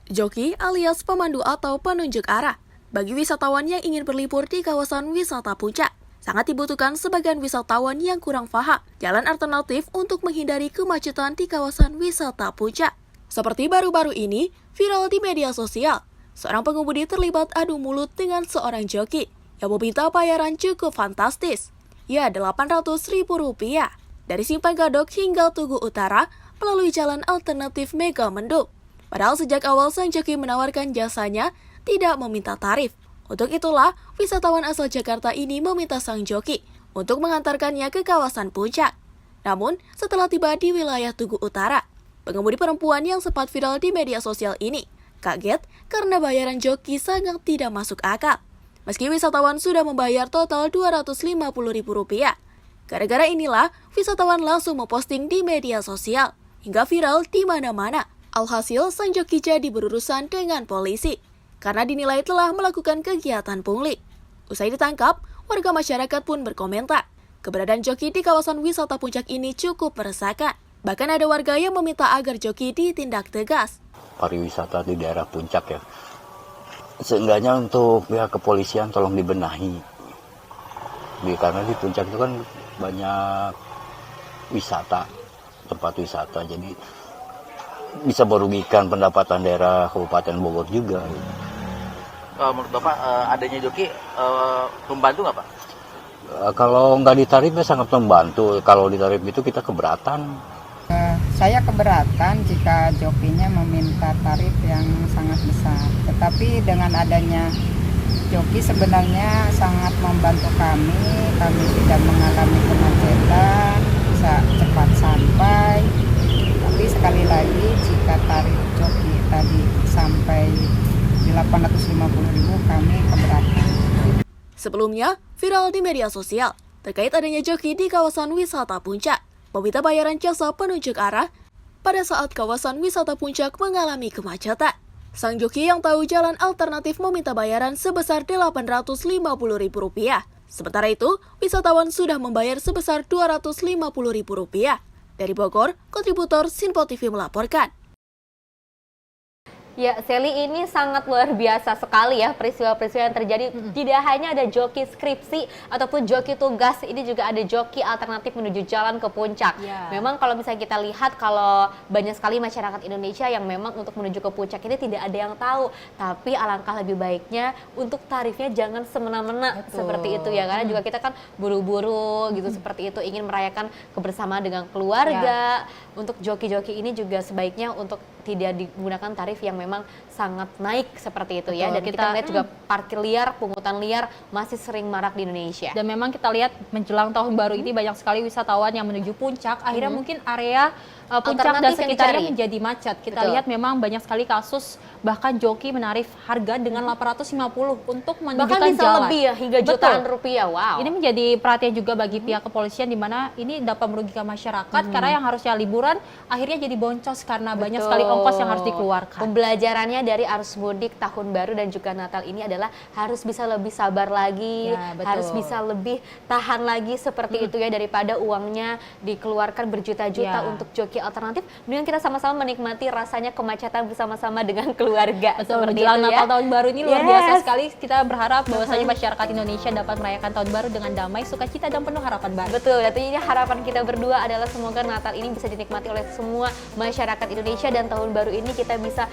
Joki alias pemandu atau penunjuk arah bagi wisatawan yang ingin berlibur di kawasan wisata Puncak. Sangat dibutuhkan sebagian wisatawan yang kurang paham jalan alternatif untuk menghindari kemacetan di kawasan wisata Puncak. Seperti baru-baru ini viral di media sosial, seorang pengemudi terlibat adu mulut dengan seorang joki yang meminta bayaran cukup fantastis, ya Rp800.000 dari Simpang Gadok hingga Tugu Utara melalui jalan alternatif Mega Mendung. Padahal sejak awal sang joki menawarkan jasanya tidak meminta tarif. Untuk itulah, wisatawan asal Jakarta ini meminta sang joki untuk mengantarkannya ke kawasan Puncak. Namun, setelah tiba di wilayah Tugu Utara, pengemudi perempuan yang sempat viral di media sosial ini kaget karena bayaran joki sangat tidak masuk akal. Meski wisatawan sudah membayar total Rp250.000. Gara-gara inilah, wisatawan langsung memposting di media sosial hingga viral di mana-mana. Alhasil, sang joki jadi berurusan dengan polisi karena dinilai telah melakukan kegiatan pungli. Usai ditangkap, warga masyarakat pun berkomentar. Keberadaan joki di kawasan wisata Puncak ini cukup meresahkan. Bahkan ada warga yang meminta agar joki ditindak tegas. Pariwisata di daerah Puncak ya, seenggaknya untuk pihak kepolisian tolong dibenahi. Karena di Puncak itu kan banyak wisata, tempat wisata, jadi bisa merugikan pendapatan daerah Kabupaten Bogor juga. Menurut Bapak adanya joki membantu nggak Pak? Kalau nggak ditarif ya sangat membantu. Kalau ditarif itu kita keberatan. Saya keberatan jika jokinya meminta tarif yang sangat besar. Tetapi dengan adanya joki sebenarnya sangat membantu kami. Kami tidak mengalami kemacetan, bisa cepat sampai. Tapi sekali lagi jika tarif joki tadi sampai 850.000 kami keberatan. Sebelumnya, viral di media sosial terkait adanya joki di kawasan wisata Puncak, meminta bayaran jasa penunjuk arah pada saat kawasan wisata Puncak mengalami kemacetan. Sang joki yang tahu jalan alternatif meminta bayaran sebesar Rp850.000. Sementara itu, wisatawan sudah membayar sebesar Rp250.000. Dari Bogor, kontributor Sinpo TV melaporkan. Ya, Sally, ini sangat luar biasa sekali ya peristiwa-peristiwa yang terjadi. Tidak hanya ada joki skripsi ataupun joki tugas, ini juga ada joki alternatif menuju jalan ke puncak. Memang kalau misalnya kita lihat, kalau banyak sekali masyarakat Indonesia yang memang untuk menuju ke puncak ini tidak ada yang tahu. Tapi alangkah lebih baiknya untuk tarifnya jangan semena-mena seperti itu ya. Karena juga kita kan buru-buru gitu seperti itu, ingin merayakan kebersamaan dengan keluarga. Untuk joki-joki ini juga sebaiknya untuk tidak digunakan tarif yang memang sangat naik seperti itu ya. Dan kita lihat juga parkir liar, pungutan liar masih sering marak di Indonesia. Dan memang kita lihat menjelang tahun baru ini banyak sekali wisatawan yang menuju puncak, akhirnya mungkin area puncak dan sekitarnya menjadi macet. Kita lihat memang banyak sekali kasus bahkan joki menarif harga dengan 850 untuk menunjukkan bahkan bisa jalan. Lebih ya, hingga jutaan rupiah. Wow. Ini menjadi perhatian juga bagi pihak kepolisian, di mana ini dapat merugikan masyarakat karena yang harusnya liburan akhirnya jadi boncos karena banyak sekali ongkos yang harus dikeluarkan. Pembelajarannya dari arus mudik, tahun baru dan juga Natal ini adalah harus bisa lebih sabar lagi, harus bisa lebih tahan lagi seperti itu ya, daripada uangnya dikeluarkan berjuta-juta untuk joki alternatif. Mendingan kita sama-sama menikmati rasanya kemacetan bersama-sama dengan keluarga. Betul, menjelang Natal tahun baru ini luar biasa sekali. Kita berharap bahwasanya masyarakat Indonesia dapat merayakan tahun baru dengan damai, sukacita dan penuh harapan baru. Betul, dan ini harapan kita berdua adalah semoga Natal ini bisa dinikmati oleh semua masyarakat Indonesia dan tahun baru ini kita bisa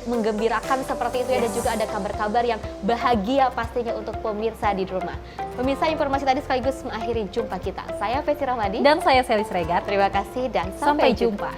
menggembirakan seperti itu ya, dan juga ada kabar-kabar yang bahagia pastinya untuk pemirsa di rumah. Pemirsa, informasi tadi sekaligus mengakhiri jumpa kita. Saya Fesi Rahmadi dan saya Sally Sregar. Terima kasih dan sampai jumpa.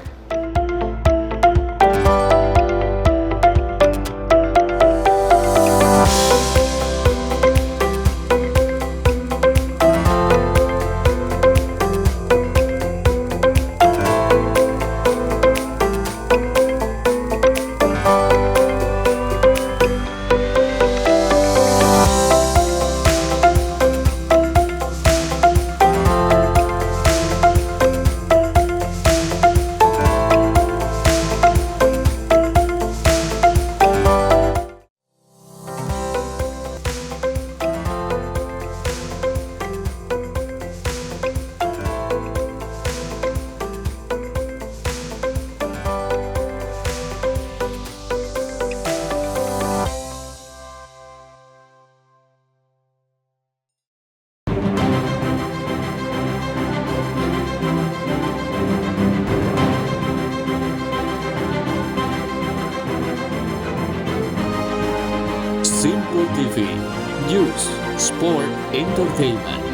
Simpo TV, News, Sport, Entertainment.